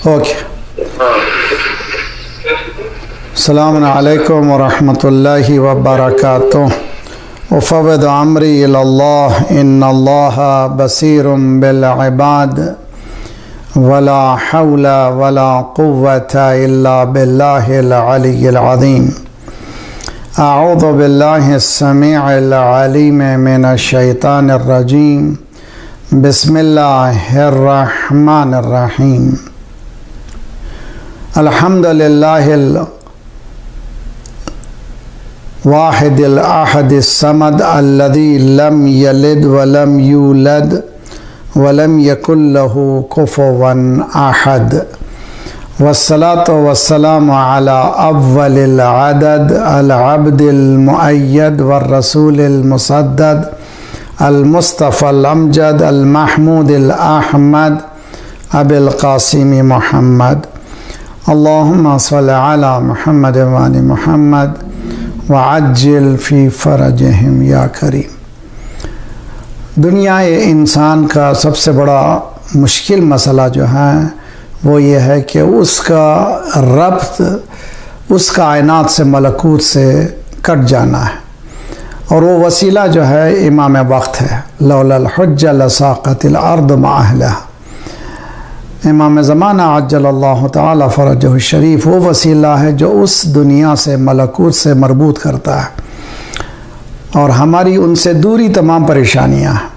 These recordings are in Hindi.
ओके। अस्सलामु अलैकुम वरहमतुल्लाहि वबरकातुह। उफ़व्विदु अम्री इलल्लाह इन्नल्लाह बसीरुम बिल इबाद वला हौला वला कुव्वता इल्ला बिल्लाहिल अलिय्यिल अज़ीम। अऊज़ु बिल्लाहिस समीइल अलीम मिनश शैतानिर रजीम। बिस्मिल्लाहिर रहमानिर रहीम। अल्हम्दुलिल्लाहिल वाहिदिल अहदिस समद अल्लज़ी लम यलिद वलम यूलद वलम यकुल लहू कुफुवन अहद। वस्सलातु वस्सलामु अला अव्वलिल अदद अल अब्दिल मुअय्यद वर रसूलिल मुसद्दद अल मुस्तफ़ल अमजद अल महमूदिल अहमद अबिल क़ासिम मुहम्मद। अल्लाहुम्मा सल्लि अला मुहम्मद व आलि मुहम्मद व अज्जिल फ़ी फ़रजहिम या करीम। दुनिया इंसान का सबसे बड़ा मुश्किल मसला जो है वो ये है कि उसका रब्त उस कायनात से मलकूत से कट जाना है, और वो वसीला जो है इमाम वक्त है। लौलल हुज्जा लसाक़तिल अर्द मा अहलहा। इमाम ज़माना अज्जलल्लाहु ताला फ़रजहु शरीफ वो वसीला है जो उस दुनिया से मलकूत से मरबूत करता है, और हमारी उनसे दूरी तमाम परेशानियाँ हैं।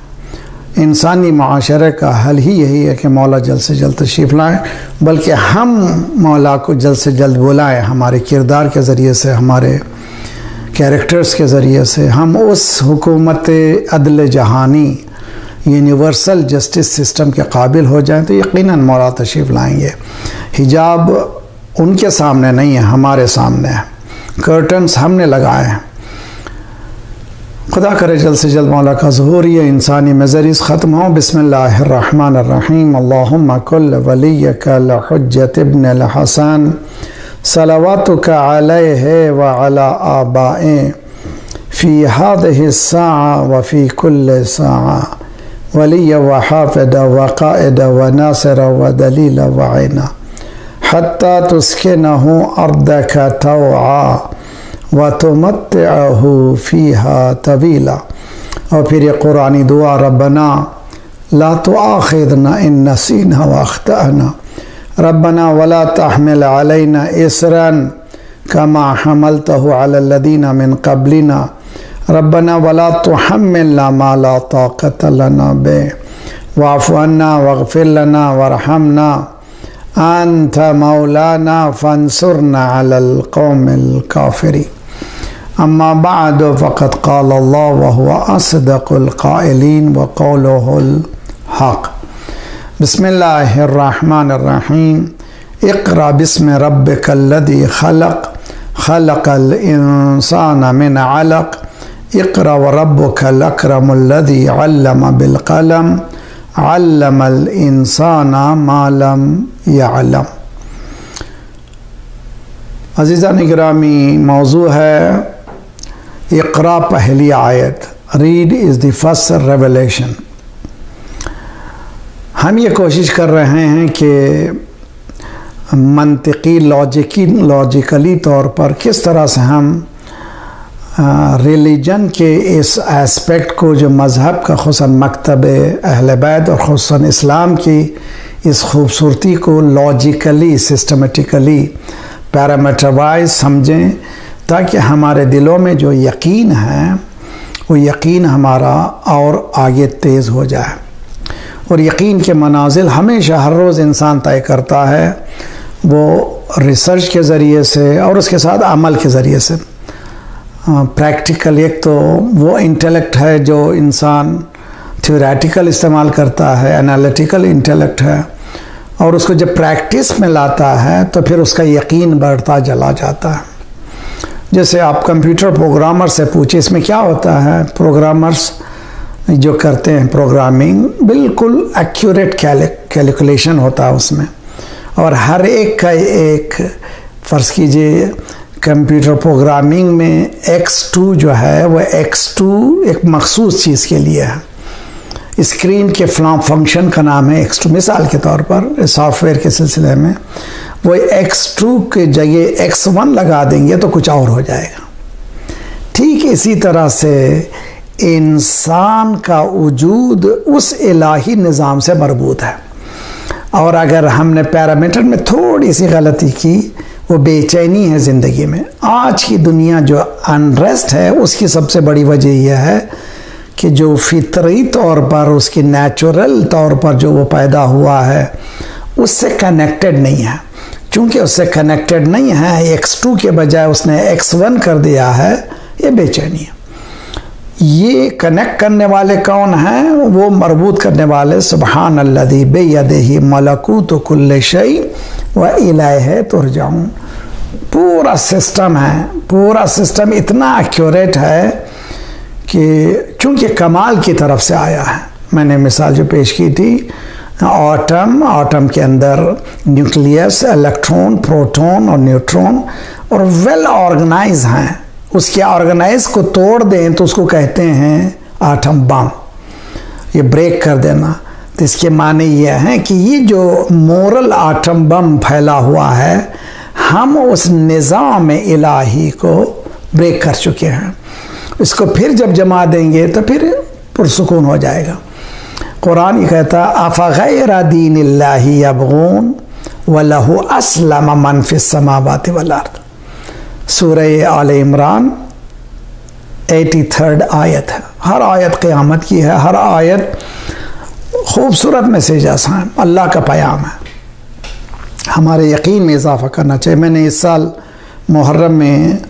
इंसानी माशरे का हल ही यही है कि मौला जल्द से जल्द तशरीफ़ लाएँ, बल्कि हम मौला को जल्द से जल्द बुलाएँ। हमारे किरदार के ज़रिए से, हमारे कैरेक्टर्स के ज़रिए से हम उस हुकूमत अदल जहानी यूनिवर्सल जस्टिस सिस्टम के काबिल हो जाएं तो यकीनन मौला तशरीफ़ लाएंगे। हिजाब उनके सामने नहीं है, हमारे सामने है। कर्टन्स हमने लगाए हैं। खुदा करे जल्द से जल्द मौला का ज़ुहूर ये इंसानी मज़रिस ख़त्म हो। बिस्मिल्लाहिर्रहमानिर्रहीम। अल्लाहुम्मा कुल्ल वलिय्यकल हुज्जत इब्नुल हसन सलवातुका अलैहि व अला आबाए फ़ी हादिहि स्साअ व फ़ी कुल्लि स्साअ वलिय व हाफ़िद व क़ाइद व नासिर व दलील व ऐना हत्ता तुस्किनहु अर्दक तौआ व तुमत्तिअहु फ़ीहा तवीला। और फिर ये कुरानी दुआ, रब्बना ला तुआखिज़ना इन नसीना व अख़्ताअना रब्बना वला तहमिल अलैना इसरन कमा हमलतहु अलल लदीना मिन क़ब्लिना रब्बना वला तुहम्मिलना मा ला ताक़त लना बे वाफ़ु अन्ना वग़फ़िर लना वरहमना अंत मौलाना फ़ंसुरना अलल क़ौमिल काफ़िरीन। अम्मा बअद फ़क़द क़ाल अल्लाह व हुवा अस्दक़ुल क़ाइलीन व क़ौलुहुल हक़। बिस्मिल्लाहिर्रहमानिर्रहीम। इक़रा बिस्मि रब्बिकल्लज़ी ख़लक़ ख़लक़ल इंसाना मिन अलक़ इक़रा व रब्बुकल अकरमुल्लज़ी अल्लम बिल क़लम अल्लमल इंसाना मा लम यअलम। अज़ीज़ान गिरामी, मौजू है इक़रा पहली आयत। Read is the first revelation. हम ये कोशिश कर रहे हैं कि मंतिकी लॉजिकली तौर पर किस तरह से हम रिलीजन के इस एस्पेक्ट को, जो मज़हब का खुसूसन मकतब अहले बैत और खुसूसन इस्लाम की इस खूबसूरती को लॉजिकली, सिस्टमेटिकली, पैरामीटर वाइज समझें, ताकि हमारे दिलों में जो यकीन है वो यकीन हमारा और आगे तेज़ हो जाए। और यकीन के मनाजिल हमेशा हर रोज़ इंसान तय करता है, वो रिसर्च के ज़रिए से और उसके साथ अमल के ज़रिए से। प्रैक्टिकल एक तो वो इंटेलेक्ट है जो इंसान थ्योरेटिकल इस्तेमाल करता है, एनालिटिकल इंटेलेक्ट है, और उसको जब प्रैक्टिस में लाता है तो फिर उसका यकीन बढ़ता चला जाता है। जैसे आप कंप्यूटर प्रोग्रामर से पूछिए इसमें क्या होता है। प्रोग्रामर्स जो करते हैं प्रोग्रामिंग, बिल्कुल एक्यूरेट कैलकुलेशन होता है उसमें, और हर एक का एक, फ़र्ज़ कीजिए कंप्यूटर प्रोग्रामिंग में x2 जो है वो x2 एक मखसूस चीज़ के लिए है। स्क्रीन के फंक्शन का नाम है X2। मिसाल के तौर पर सॉफ्टवेयर के सिलसिले में वो X2 के जगह X1 लगा देंगे तो कुछ और हो जाएगा। ठीक इसी तरह से इंसान का वजूद उस इलाही निज़ाम से मरबूत है, और अगर हमने पैरामीटर में थोड़ी सी गलती की, वो बेचैनी है ज़िंदगी में। आज की दुनिया जो अनरेस्ट है उसकी सबसे बड़ी वजह यह है कि जो फितरी तौर पर, उसकी नेचुरल तौर पर जो वो पैदा हुआ है उससे कनेक्टेड नहीं है। चूँकि उससे कनेक्टेड नहीं है, X2 के बजाय उसने X1 कर दिया है, ये बेचैनी है। ये कनेक्ट करने वाले कौन हैं? वो मरबूत करने वाले सुबहान अल्लज़ी बियदिही मलकूतु कुल्लि शै व इलैहि तुरजऊन। पूरा सिस्टम है, पूरा सिस्टम इतना एक्यूरेट है कि चूँकि कमाल की तरफ से आया है। मैंने मिसाल जो पेश की थी, आटम के अंदर न्यूक्लियस, इलेक्ट्रॉन, प्रोटॉन और न्यूट्रॉन, और वेल ऑर्गेनाइज हैं। उसके ऑर्गेनाइज को तोड़ दें तो उसको कहते हैं आटम बम, ये ब्रेक कर देना। तो इसके माने ये हैं कि ये जो मोरल आटम बम फैला हुआ है, हम उस निज़ाम इलाही को ब्रेक कर चुके हैं। इसको फिर जब जमा देंगे तो फिर पुरसुकून हो जाएगा। कुरान ये कहता है अफ़ग़ैर दीनिल्लाहि यबग़ून वलहु अस्लम मन फ़िस समावाति वल अर्द। सूरह आले इमरान 83 आयत है। हर आयत क़यामत की है, हर आयत खूबसूरत मैसेज है, अल्लाह का पैगाम है। हमारे यकीन में इजाफ़ा करना चाहिए। मैंने इस साल मुहर्रम में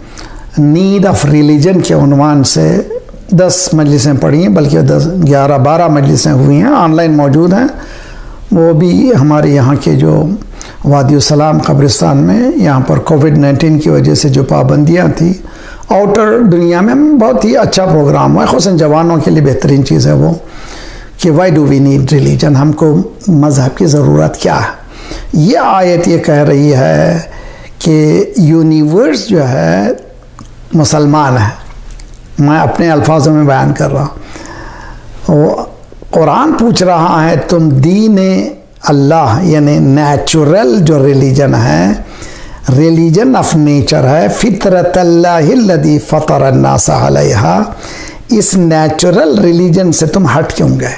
नीड ऑफ रिलीजन के उन्वान से 10 मजलिसें पढ़ी हैं, बल्कि 10, 11, 12 मजलिसें हुई हैं, ऑनलाइन मौजूद हैं। वो भी हमारे यहाँ के जो वादी सलाम कब्रिस्तान में, यहाँ पर कोविड-19 की वजह से जो पाबंदियाँ थी, आउटर दुनिया में बहुत ही अच्छा प्रोग्राम है। ख़ुसूसन जवानों के लिए बेहतरीन चीज़ है वो कि why do we need religion, हमको मज़हब की ज़रूरत क्या है। ये आयत ये कह रही है कि यूनिवर्स जो है मुसलमान है। मैं अपने अल्फाजों में बयान कर रहा हूँ। कुरान पूछ रहा है तुम दीन अल्लाह यानी नेचुरल जो रिलीजन है, रिलीजन ऑफ नेचर है, फितरतल्लाहिल्लज़ी फ़तरन्नास अलैहा, इस नेचुरल रिलीजन से तुम हट क्यों गए?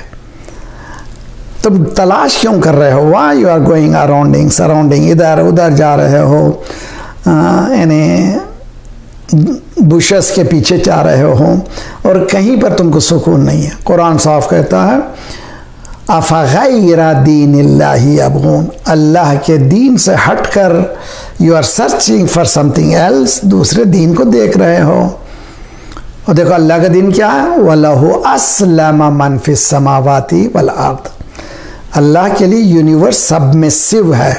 तुम तलाश क्यों कर रहे हो? Why you are going arounding surrounding, इधर उधर जा रहे हो, यानी बुशस के पीछे जा रहे हो और कहीं पर तुमको सुकून नहीं है। कुरान साफ कहता है अफ़ग़ैर दीनिल्लाहि यबग़ून, अल्लाह के दीन से हटकर you are searching for something else, दूसरे दीन को देख रहे हो। और देखो अल्लाह का दीन क्या है, वलहु अस्लम मन फ़िस समावाति वल अर्द। अल्लाह के लिए यूनिवर्स सबमिसिव है।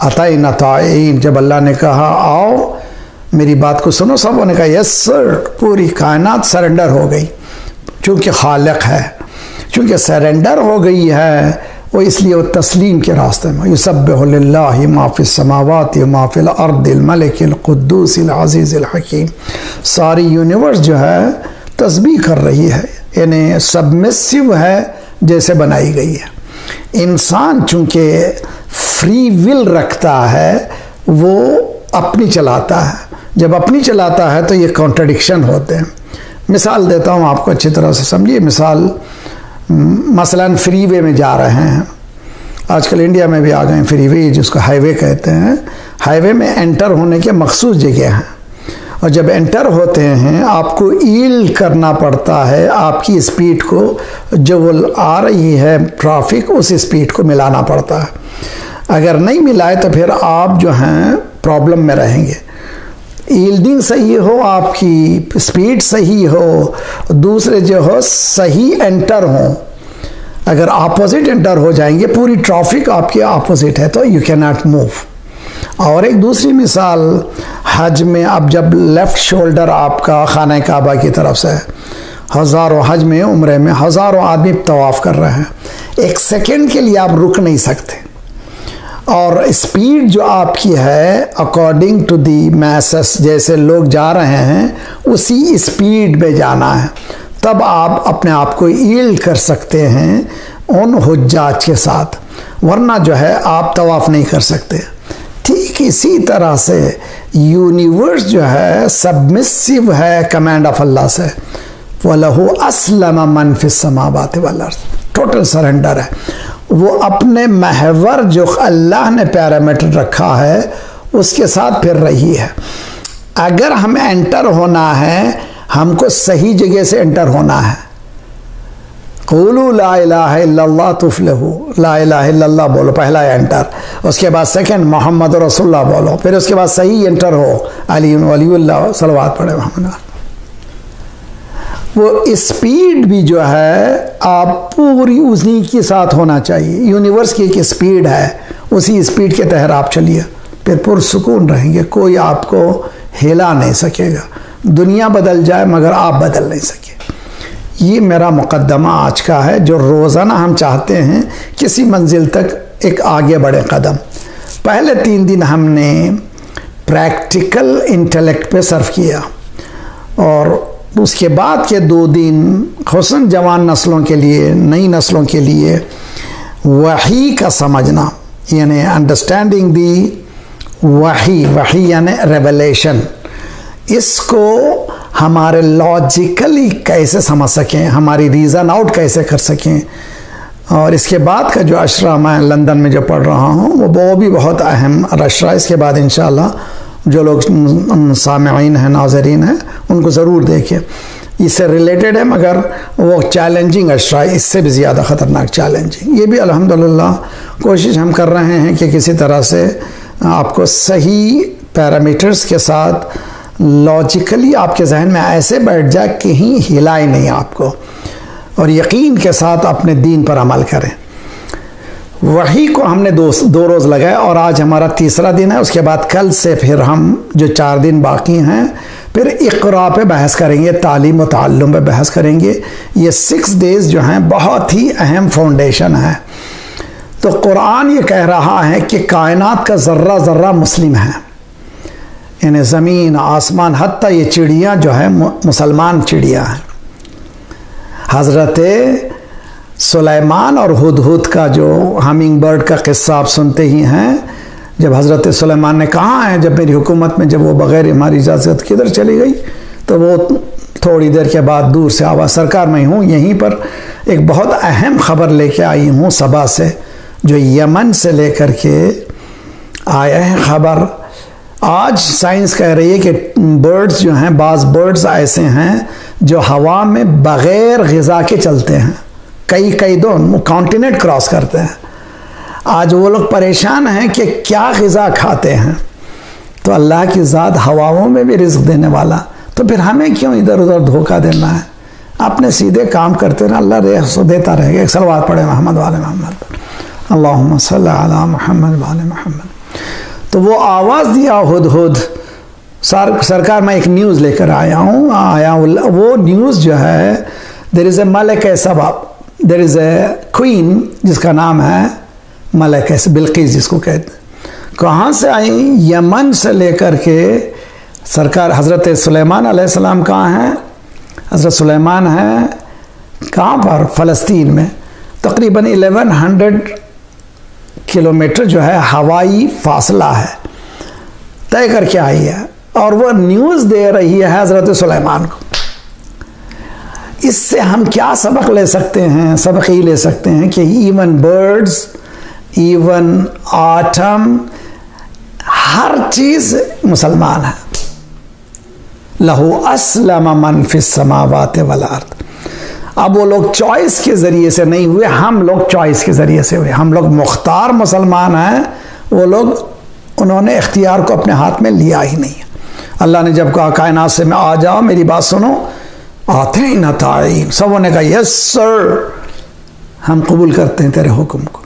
अतईना ताईन, जब अल्लाह ने कहा आओ मेरी बात को सुनो, सबों ने कहा यस सर, पूरी कायनात सरेंडर हो गई। चूँकि खालिक है, चूँकि सरेंडर हो गई है, वो इसलिए वो तस्लीम के रास्ते में युसब्बिहु लिल्लाहि मा फ़िस समावाति व मा फ़िल अर्दिल मलिकिल कुद्दूसिल अज़ीज़िल हकीम। सारी यूनिवर्स जो है तस्बीह कर रही है, यानी सबमिसिव है जैसे बनाई गई है। इंसान चूँकि फ्री विल रखता है, वो अपनी चलाता है। जब अपनी चलाता है तो ये कॉन्ट्रडिक्शन होते हैं। मिसाल देता हूँ आपको अच्छी तरह से समझिए। मिसाल मसलन फ्रीवे में जा रहे हैं, आजकल इंडिया में भी आ गए फ्रीवे, जिसको हाईवे कहते हैं। हाईवे में एंटर होने के मखसूस जगह हैं, और जब एंटर होते हैं आपको ईल्ड करना पड़ता है आपकी स्पीड को, जो वो आ रही है ट्रैफिक उस स्पीड को मिलाना पड़ता है। अगर नहीं मिलाए तो फिर आप जो हैं प्रॉब्लम में रहेंगे। ईल्डिंग सही हो, आपकी स्पीड सही हो, दूसरे जो हो सही एंटर हो। अगर अपोजिट एंटर हो जाएंगे, पूरी ट्रैफिक आपके अपोजिट है, तो यू कैन नॉट मूव। और एक दूसरी मिसाल हज में, अब जब लेफ़्ट शोल्डर आपका खाना काबा की तरफ से, हज़ारों हज में उम्रे में हज़ारों आदमी तवाफ़ कर रहे हैं, एक सेकेंड के लिए आप रुक नहीं सकते। और स्पीड जो आपकी है अकॉर्डिंग टू दी मैसेस, जैसे लोग जा रहे हैं उसी स्पीड में जाना है। तब आप अपने आप को ईल्ड कर सकते हैं उन हुज्जाज के साथ, वरना जो है आप तवाफ़ नहीं कर सकते। ठीक इसी तरह से यूनिवर्स जो है सबमिसिव है कमांड ऑफ अल्लाह से, वलहु अस्लम मन फिस समावाति वल अर्ज़, टोटल सरेंडर है। वो अपने महवर जो अल्लाह ने पैरामीटर रखा है उसके साथ फिर रही है। अगर हम एंटर होना है, हमको सही जगह से एंटर होना है। क़ूलू ला इलाहा इल्लल्लाह तुफ़्लिहू, ला इलाहा इल्लल्लाह बोलो, पहला एंटर। उसके बाद सेकंड मोहम्मद रसूलुल्लाह बोलो, फिर उसके बाद सही एंटर हो, अली वलीउल्लाह सलवात पढ़े मोहम्मद। वो स्पीड भी जो है आप पूरी उसी के साथ होना चाहिए। यूनिवर्स की एक स्पीड है, उसी स्पीड के तहत आप चलिए, फिर पुरसुकून रहेंगे, कोई आपको हिला नहीं सकेगा। दुनिया बदल जाए मगर आप बदल नहीं सके। ये मेरा मुकद्दमा आज का है, जो रोज़ाना हम चाहते हैं किसी मंजिल तक एक आगे बढ़े कदम। पहले 3 दिन हमने प्रैक्टिकल इंटेलेक्ट पे सर्व किया, और उसके बाद के 2 दिन खुसूसन जवान नस्लों के लिए, नई नस्लों के लिए वही का समझना, यानी अंडरस्टैंडिंग दी वही यानी रेवलेशन, इसको हमारे लॉजिकली कैसे समझ सकें, हमारी रीज़न आउट कैसे कर सकें। और इसके बाद का जो अशरा मैं लंदन में जो पढ़ रहा हूँ वो भी बहुत अहम अशरा। इसके बाद इंशाअल्लाह जो लोग सामईन हैं, नाज़रीन हैं, उनको ज़रूर देखें। इससे रिलेटेड है मगर वो चैलेंजिंग अशरा, इससे भी ज़्यादा ख़तरनाक चैलेंजिंग। ये भी अल्हम्दुलिल्लाह कोशिश हम कर रहे हैं कि किसी तरह से आपको सही पैरामीटर्स के साथ लॉजिकली आपके जहन में ऐसे बैठ जाए कहीं हिलाए नहीं आपको, और यकीन के साथ अपने दीन पर अमल करें। वही को हमने दो रोज़ लगाए, और आज हमारा 3रा दिन है। उसके बाद कल से फिर हम जो 4 दिन बाकी हैं फिर इक़रा पे बहस करेंगे, तालीम व ताल्लुम पे बहस करेंगे। ये 6 डेज़ जो हैं बहुत ही अहम फाउंडेशन है। तो कुरान ये कह रहा है कि कायनात का ज़र्रा ज़र्रा मुस्लिम है, यानी ज़मीन आसमान हत्ता ये चिड़ियाँ जो है मुसलमान चिड़ियाँ हैं। हज़रत सुलेमान और हुदहुद का जो हमिंग बर्ड का किस्सा आप सुनते ही हैं, जब हज़रत सुलेमान ने कहा है जब मेरी हुकूमत में जब वो बग़ैर हमारी इजाज़त किधर चली गई, तो वो थोड़ी देर के बाद दूर से आवाज़, सरकार मैं हूँ यहीं पर एक बहुत अहम ख़बर लेके आई हूँ सबा से, जो यमन से लेकर के आया है ख़बर। आज साइंस कह रही है कि बर्ड्स जो हैं, बाज़ बर्ड्स ऐसे हैं जो हवा में बग़ैर ग़िज़ा के चलते हैं, कई दो कॉन्टिनेंट क्रॉस करते हैं। आज वो लोग परेशान हैं कि क्या ग़िज़ा खाते हैं। तो अल्लाह की ज़ात हवाओं में भी रिज़्क़ देने वाला, तो फिर हमें क्यों इधर उधर धोखा देना है। अपने सीधे काम करते रहें, अल्लाह रिज़्क़ देता रहेगा। एक सलवात पढ़े मोहम्मद वाले मोहम्मद पर, अल्लाहुम्मा सल्ली अला मुहम्मद वाले मोहम्मद। तो वो आवाज़ दिया हुदहुद, सरकार मैं एक न्यूज़ लेकर आया वो न्यूज़ जो है, देयर इज़ ए मलका सबा, देयर इज़ ए क्वीन जिसका नाम है मलका बिल्किस जिसको कहते हैं। कहाँ से आई? यमन से लेकर के सरकार हज़रत सुलेमान अलैहिस्सलाम कहाँ हैं? हज़रत सुलेमान है कहाँ पर? फ़लस्तीन में। तकरीबन 1100 किलोमीटर जो है हवाई फासला है, तय करके आई है, और वह न्यूज़ दे रही है हज़रत सुलेमान को। इससे हम क्या सबक ले सकते हैं? सबक ये ले सकते हैं कि इवन बर्ड्स, इवन आटम, हर चीज़ मुसलमान है। लहू अस्लम मन फिस समावाति वल अर्द। अब वो लोग चॉइस के ज़रिए से नहीं हुए, हम लोग चॉइस के ज़रिए से हुए। हम लोग मुख्तार मुसलमान हैं, वो लोग उन्होंने इख्तियार को अपने हाथ में लिया ही नहीं। अल्लाह ने जब कहा कायनात से मैं आ जाओ, मेरी बात सुनो, आते ही न ताईन, सबों ने कहा यस सर, हम कबूल करते हैं तेरे हुक्म को।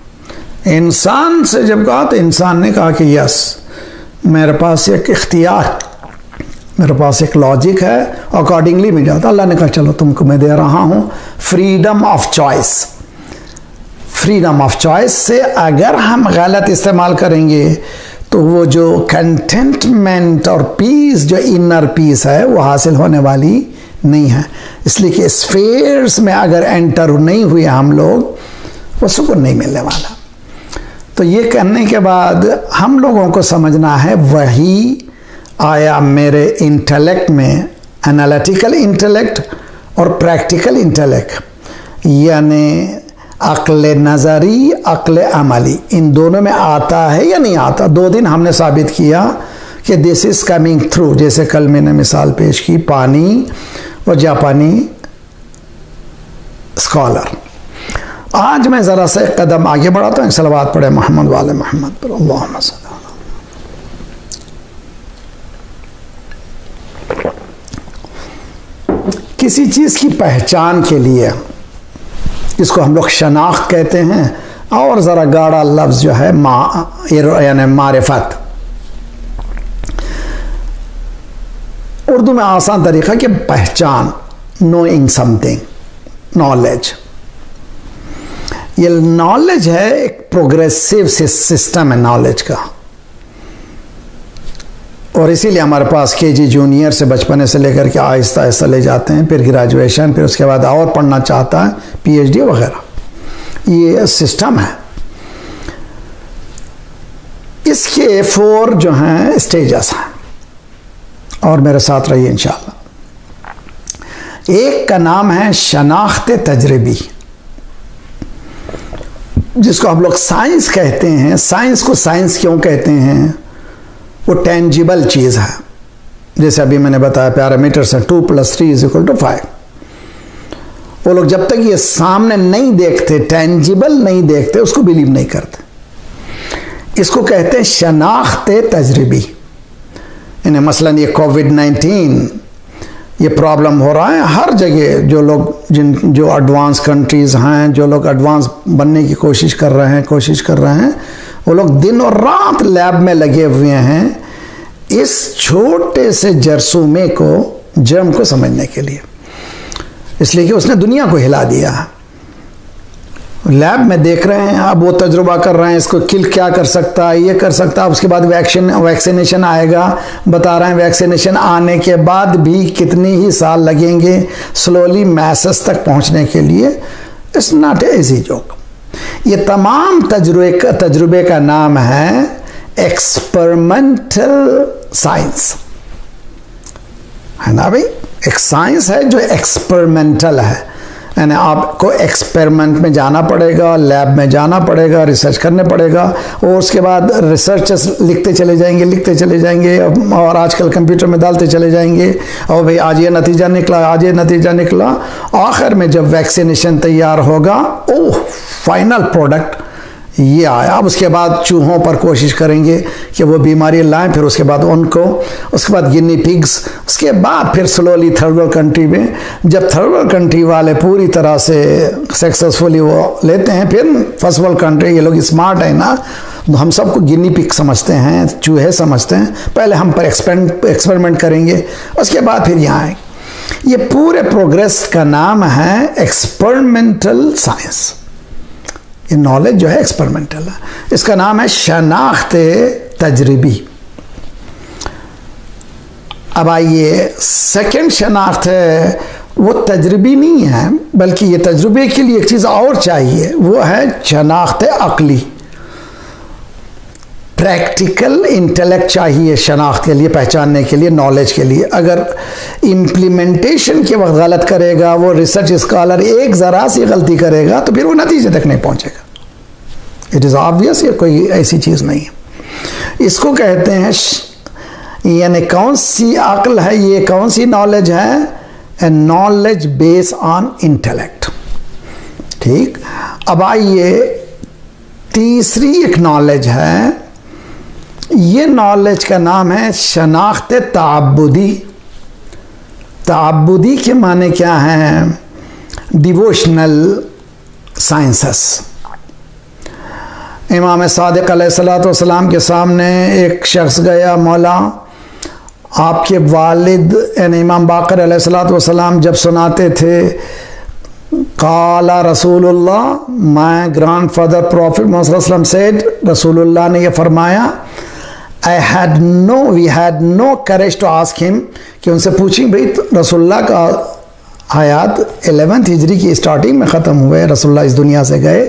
इंसान से जब कहा तो इंसान ने कहा कि यस, मेरे पास एक इख्तियार, मेरे पास एक लॉजिक है, अकॉर्डिंगली मैं जाता। अल्लाह ने कहा चलो तुमको मैं दे रहा हूँ freedom of choice. Freedom of choice से अगर हम गलत इस्तेमाल करेंगे तो वो जो कंटेंटमेंट और पीस, जो इनर पीस है, वो हासिल होने वाली नहीं है। इसलिए कि स्फीयर्स में अगर एंटर नहीं हुए हम लोग, वो सुकून नहीं मिलने वाला। तो ये करने के बाद हम लोगों को समझना है वही आया मेरे इंटेलेक्ट में, एनालिटिकल इंटेलेक्ट और प्रैक्टिकल इंटेलेक्ट, यानी अक्ल नज़री अक्ल अमली, इन दोनों में आता है या नहीं आता। 2 दिन हमने साबित किया कि दिस इज़ कमिंग थ्रू। जैसे कल मैंने मिसाल पेश की पानी और जापानी स्कॉलर। आज मैं ज़रा सा एक कदम आगे बढ़ाता हूँ। सलवात पढ़े मोहम्मद वाले मोहम्मद पर। अल्लाहुम्मा सल्ली। किसी चीज़ की पहचान के लिए, इसको हम लोग शनाख्त कहते हैं, और ज़रा गाढ़ा लफ्ज़ जो है यानी मारिफत। उर्दू में आसान तरीक़ा कि पहचान, नोइंग समथिंग, नॉलेज। ये नॉलेज है एक प्रोग्रेसिव सिस्टम है नॉलेज का, और इसीलिए हमारे पास केजी जूनियर से बचपने से लेकर के आहिस्ता आहिस्ता ले जाते हैं, फिर ग्रेजुएशन, फिर उसके बाद और पढ़ना चाहता है, पीएचडी वगैरह। ये सिस्टम है। इसके 4 जो हैं स्टेजेस हैं, और मेरे साथ रहिए इंशाअल्लाह। एक का नाम है शनाख्त तजरबी, जिसको हम लोग साइंस कहते हैं। साइंस को साइंस क्यों कहते हैं? वो टेंजिबल चीज़ है। जैसे अभी मैंने बताया पैरामीटर्स है 2 + 3 = 5। वो लोग जब तक ये सामने नहीं देखते, टेंजिबल नहीं देखते, उसको बिलीव नहीं करते। इसको कहते हैं शनाख्त तजरबी। इन्हें मसलन ये कोविड-19 ये प्रॉब्लम हो रहा है हर जगह। जो लोग जो एडवांस कंट्रीज़ हैं, जो लोग एडवांस बनने की कोशिश कर रहे हैं, वो लोग दिन और रात लैब में लगे हुए हैं इस छोटे से जरसूमे को, जर्म को समझने के लिए। इसलिए कि उसने दुनिया को हिला दिया। लैब में देख रहे हैं, अब वो तजुर्बा कर रहे हैं, इसको किल क्या कर सकता है, ये कर सकता है। उसके बाद वैक्सीनेशन आएगा, बता रहे हैं वैक्सीनेशन आने के बाद भी कितनी ही साल लगेंगे स्लोली मैसेस तक पहुंचने के लिए। It's not easy joke. ये तमाम तजुर्बे का नाम है एक्सपेरिमेंटल साइंस, है ना भाई। एक साइंस है जो एक्सपेरिमेंटल है, यानी आपको एक्सपेरिमेंट में जाना पड़ेगा, लैब में जाना पड़ेगा, रिसर्च करने पड़ेगा, और उसके बाद रिसर्चर्स लिखते चले जाएंगे, और आजकल कंप्यूटर में डालते चले जाएंगे, और भाई आज ये नतीजा निकला, आखिर में जब वैक्सीनेशन तैयार होगा, ओह फाइनल प्रोडक्ट ये आया। अब उसके बाद चूहों पर कोशिश करेंगे कि वो बीमारी लाएं, फिर उसके बाद उसके बाद गिनी पिग्स, उसके बाद फिर स्लोली थर्ड वर्ल्ड कंट्री में। जब थर्ड वर्ल्ड कंट्री वाले पूरी तरह से सक्सेसफुली वो लेते हैं, फिर फर्स्ट वर्ल्ड कंट्री, ये लोग स्मार्ट है ना, हम सबको गिनी पिग समझते हैं, चूहे समझते हैं। पहले हम पर एक्सपेरिमेंट करेंगे, उसके बाद फिर यहाँ आएंगे। ये पूरे प्रोग्रेस का नाम है एक्सपेरिमेंटल साइंस। ये नॉलेज जो है एक्सपेरिमेंटल है। इसका नाम है शनाख्त तजरबी। अब आइए, सेकंड शनाख्त है, वो तजरबी नहीं है, बल्कि ये तजुर्बे के लिए एक चीज़ और चाहिए, वो है शनाख्त अक्ली। प्रैक्टिकल इंटेलेक्ट चाहिए शनाख्त के लिए, पहचानने के लिए, नॉलेज के लिए। अगर इम्प्लीमेंटेशन के वक्त गलत करेगा, वो रिसर्च स्कॉलर एक ज़रा सी गलती करेगा तो फिर वो नतीजे तक नहीं पहुंचेगा। इट इज़ ऑब्वियस, ये कोई ऐसी चीज़ नहीं है। इसको कहते हैं, यानी कौन सी अक्ल है, ये कौन सी नॉलेज है? ए नॉलेज बेस्ड ऑन इंटेलेक्ट। ठीक। अब आइए, तीसरी एक नॉलेज है, ये नॉलेज का नाम है शनाख्त ताबुदी। ताबुदी के माने क्या हैं? Devotional sciences. इमाम सादिक अलैहिस्सलाम के सामने एक शख्स गया, मौला आपके वालिद यानी इमाम बाकर अलैहिस्सलाम जब सुनाते थे, काला रसूलुल्लाह, my grandfather prophet Muhammad said, रसूलुल्लाह ने यह फरमाया, we had no courage to ask him, कि उनसे पूछें भाई रसूलुल्लाह का आयात 11th हिजरी की स्टार्टिंग में ख़त्म हुए, रसूलुल्लाह इस दुनिया से गए।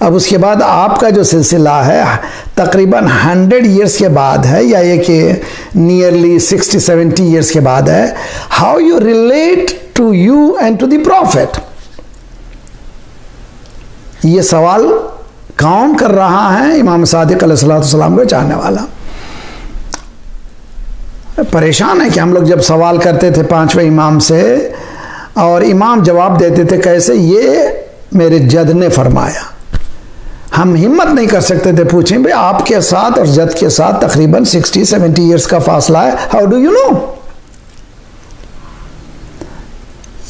अब उसके बाद आपका जो सिलसिला है तकरीबन 100 ईयर्स के बाद है, या ये कि नियरली 60-70 ईयर्स के बाद है। How you relate to you and to the prophet, ये सवाल कौन कर रहा है? इमाम सादिक अलैहिस्सलाम को चाहने वाला परेशान है कि हम लोग जब सवाल करते थे 5वें इमाम से और इमाम जवाब देते थे कैसे, ये मेरे जद ने फरमाया। हम हिम्मत नहीं कर सकते थे पूछें भाई आपके साथ और जद के साथ तकरीबन 60-70 ईयर्स का फासला है, हाउ डू यू नो?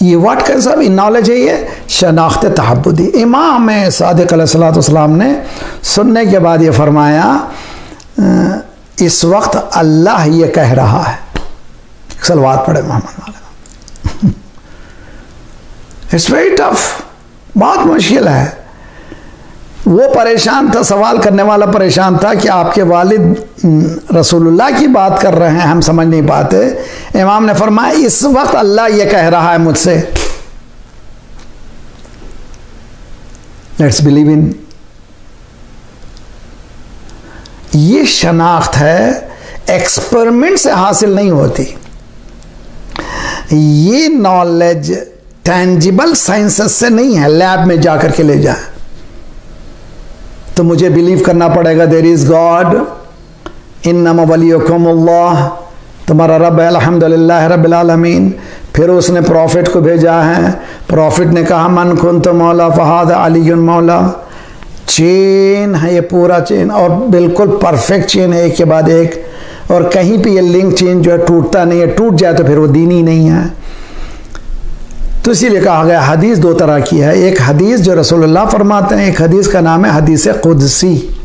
ये व्हाट काइंड ऑफ नॉलेज है? ये शनाख्त तहब्बुदी। इमाम सादिक अलैहिस्सलाम ने सुनने के बाद ये फरमाया इस वक्त अल्लाह ये कह रहा है। सलवात पढ़े मोहम्मद वाले। इट्स वेरी टफ, बहुत मुश्किल है। वो परेशान था, सवाल करने वाला परेशान था कि आपके वालिद रसूलुल्लाह की बात कर रहे हैं, हम समझ नहीं पाते। इमाम ने फरमाया इस वक्त अल्लाह ये कह रहा है मुझसे। Let's believe in. ये शनाख्त है, एक्सपेरिमेंट से हासिल नहीं होती। ये नॉलेज टेंजिबल साइंसेस से नहीं है, लैब में जाकर के ले जाए तो मुझे बिलीव करना पड़ेगा देयर इज गॉड, इन्नमा वलियुकुमुल्लाह, तुम्हारा रब है अल्हम्दुलिल्लाह रब्बिल आलमीन। फिर उसने प्रॉफिट को भेजा है, प्रॉफिट ने कहा मन कुन्तु मौला फहादा अलीयुन मौला। चेन है ये पूरा चेन, और बिल्कुल परफेक्ट चेन है, एक के बाद एक, और कहीं पे ये लिंक चेन जो है टूटता नहीं है, टूट जाए तो फिर वो दीन ही नहीं है। तो इसीलिए कहा गया हदीस दो तरह की है, एक हदीस जो रसूलुल्लाह फरमाते हैं, एक हदीस का नाम है हदीस कुदसी।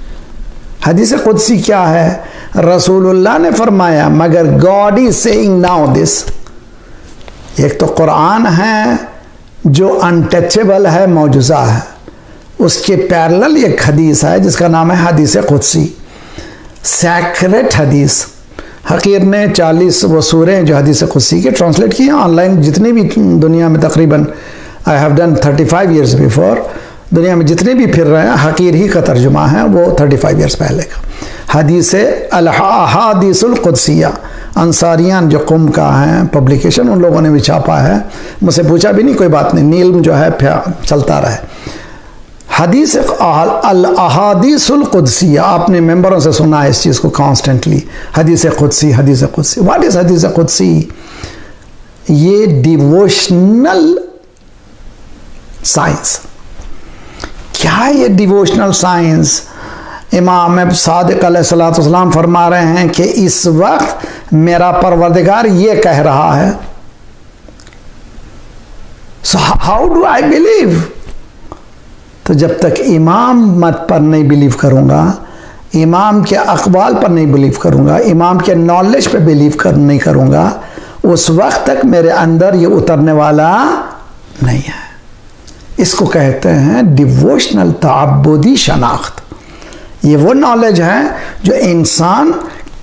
हदीस कुदसी क्या है? रसूलुल्लाह ने फरमाया मगर God is saying now this. एक तो कुरान है जो अनटचेबल है, मौजूजा है, उसके पैरेलल एक हदीस है जिसका नाम है हदीस कुदसी, सैक्रेट हदीस। हकीर ने 40 वो सूरें जो हदीस कुदसी के ट्रांसलेट किए हैं ऑनलाइन, जितनी भी दुनिया में तकरीबन I have done 35 years before, दुनिया में जितने भी फिर रहे हैं हकीर ही का तर्जुमा है वो 35 ईयर्स पहले का। हदीस अल-अहादीसुल कुदसिया, अंसारियान जो कुम का है पब्लिकेशन, उन लोगों ने भी छापा है, मुझसे पूछा भी नहीं, कोई बात नहीं, नील जो है चलता रहे। हदीस अल-अहादीसुल कुदसिया, आपने मेंबरों से सुना है इस चीज़ को कॉन्स्टेंटली, हदीस कुदसी, हदीस कुदसी। व्हाट इज हदीस कुदसी? ये डिवोशनल साइंस। क्या है ये डिवोशनल साइंस? इमाम सादिक अलैहिस्सलाम फरमा रहे हैं कि इस वक्त मेरा परवरदिगार ये कह रहा है। So how do I believe? तो जब तक इमाम मत पर नहीं बिलीव करूंगा, इमाम के अक़वाल पर नहीं बिलीव करूंगा, इमाम के नॉलेज पे बिलीव नहीं करूंगा, उस वक्त तक मेरे अंदर ये उतरने वाला नहीं है। इसको कहते हैं डिवोशनल तअब्बुदी शनाख्त। ये वो नॉलेज है जो इंसान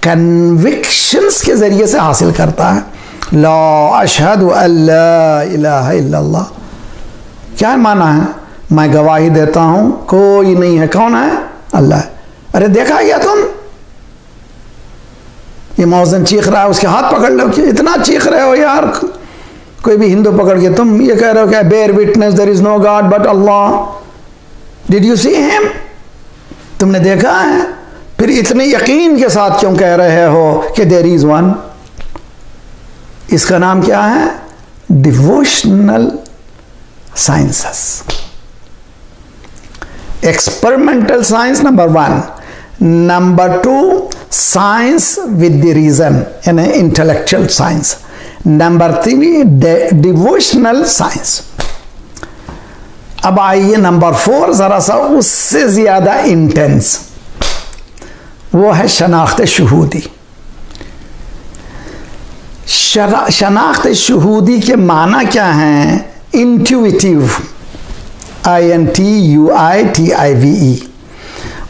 कन्विक्शंस के जरिए से हासिल करता है। ला अशहदु अल्ला इलाहा इल्लल्लाह, क्या माना है? मैं गवाही देता हूं कोई नहीं है, कौन है? अल्लाह है। अरे देखा क्या तुम, ये मौजन चीख रहा है, उसके हाथ पकड़ लो। कि इतना चीख रहे हो यार, कोई भी हिंदू पकड़ के तुम ये कह रहे हो क्या? Bear witness there is no god but Allah. Did you see him? तुमने देखा है? फिर इतने यकीन के साथ क्यों कह रहे हो कि देयर इज वन? इसका नाम क्या है? Devotional sciences. Experimental science number 1, number 2 science with the reason यानी intellectual science, number 3 devotional science. अब आइए नंबर 4, जरा सा उससे ज्यादा इंटेंस, वो है शनाख्त शुहूदी। शनाख्त शुहूदी के माना क्या है? Intuitive, INTUITIVE।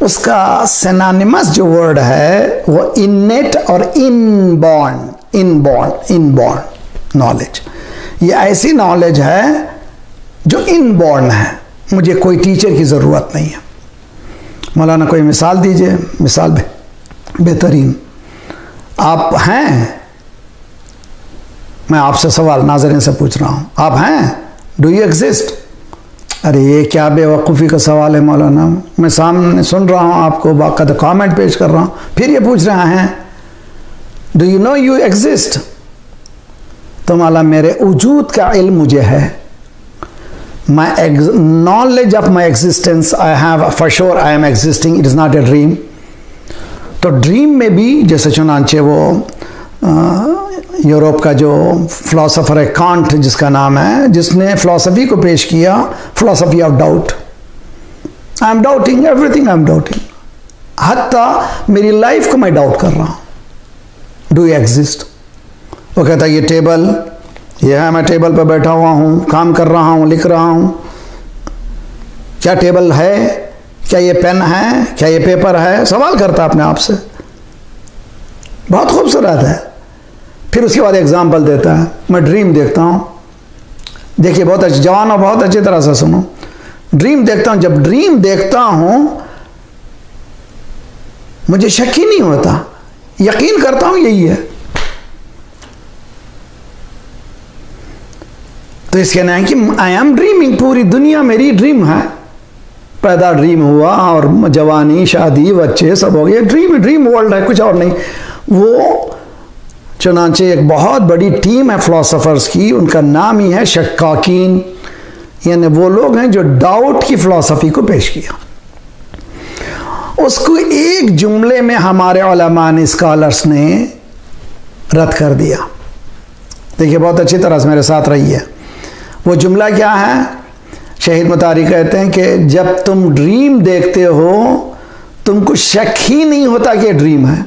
उसका सिनोनिमस जो वर्ड है वो इनेट और इनबॉर्न नॉलेज। ये ऐसी नॉलेज है जो इनबॉर्न है, मुझे कोई टीचर की ज़रूरत नहीं है। मौलाना कोई मिसाल दीजिए, मिसाल बेहतरीन। आप हैं, मैं आपसे सवाल नाज़रीन से पूछ रहा हूँ, आप हैं? Do you exist? अरे ये क्या बेवकूफ़ी का सवाल है मौलाना, मैं सामने सुन रहा हूँ आपको, बाकायदा कमेंट पेश कर रहा हूँ, फिर ये पूछ रहे हैं do you know you exist? तो मौला मेरे वजूद का इल्म मुझे है, my knowledge of my existence I have for sure, I am existing, it is not a dream. तो ड्रीम में भी जैसे चुनांचे वो यूरोप का जो फिलोसोफर है कांट जिसका नाम है, जिसने फिलोसफी को पेश किया, philosophy of doubt. I am doubting everything, I am doubting, हत्ता मेरी लाइफ को मैं डाउट कर रहा हूं। Do you exist? वो कहता है ये टेबल, ये है, मैं टेबल पर बैठा हुआ हूं, काम कर रहा हूं, लिख रहा हूं, क्या टेबल है? क्या ये पेन है? क्या ये पेपर है? सवाल करता अपने आप से, बहुत खूबसूरत है। फिर उसके बाद एग्जाम्पल देता है, मैं ड्रीम देखता हूँ। देखिए बहुत अच्छे जवानों, बहुत अच्छी तरह से सुनो, ड्रीम देखता हूँ। जब ड्रीम देखता हूँ मुझे शक ही नहीं होता, यकीन करता हूँ यही है। तो इसके कहना है कि आई एम ड्रीमिंग, पूरी दुनिया मेरी ड्रीम है। पैदा ड्रीम हुआ और जवानी, शादी, बच्चे सब हो गए, ड्रीम ड्रीम वर्ल्ड है, कुछ और नहीं। वो चुनांचे एक बहुत बड़ी टीम है फिलोसोफर्स की, उनका नाम ही है शक्काकीन, यानी वो लोग हैं जो डाउट की फिलॉसफी को पेश किया। उसको एक जुमले में हमारे उलमा ने, स्कॉलर्स ने रद्द कर दिया। देखिए बहुत अच्छी तरह से मेरे साथ रही है। वो जुमला क्या है? शहीद मुतारी कहते हैं कि जब तुम ड्रीम देखते हो तुमको शक ही नहीं होता कि ड्रीम है।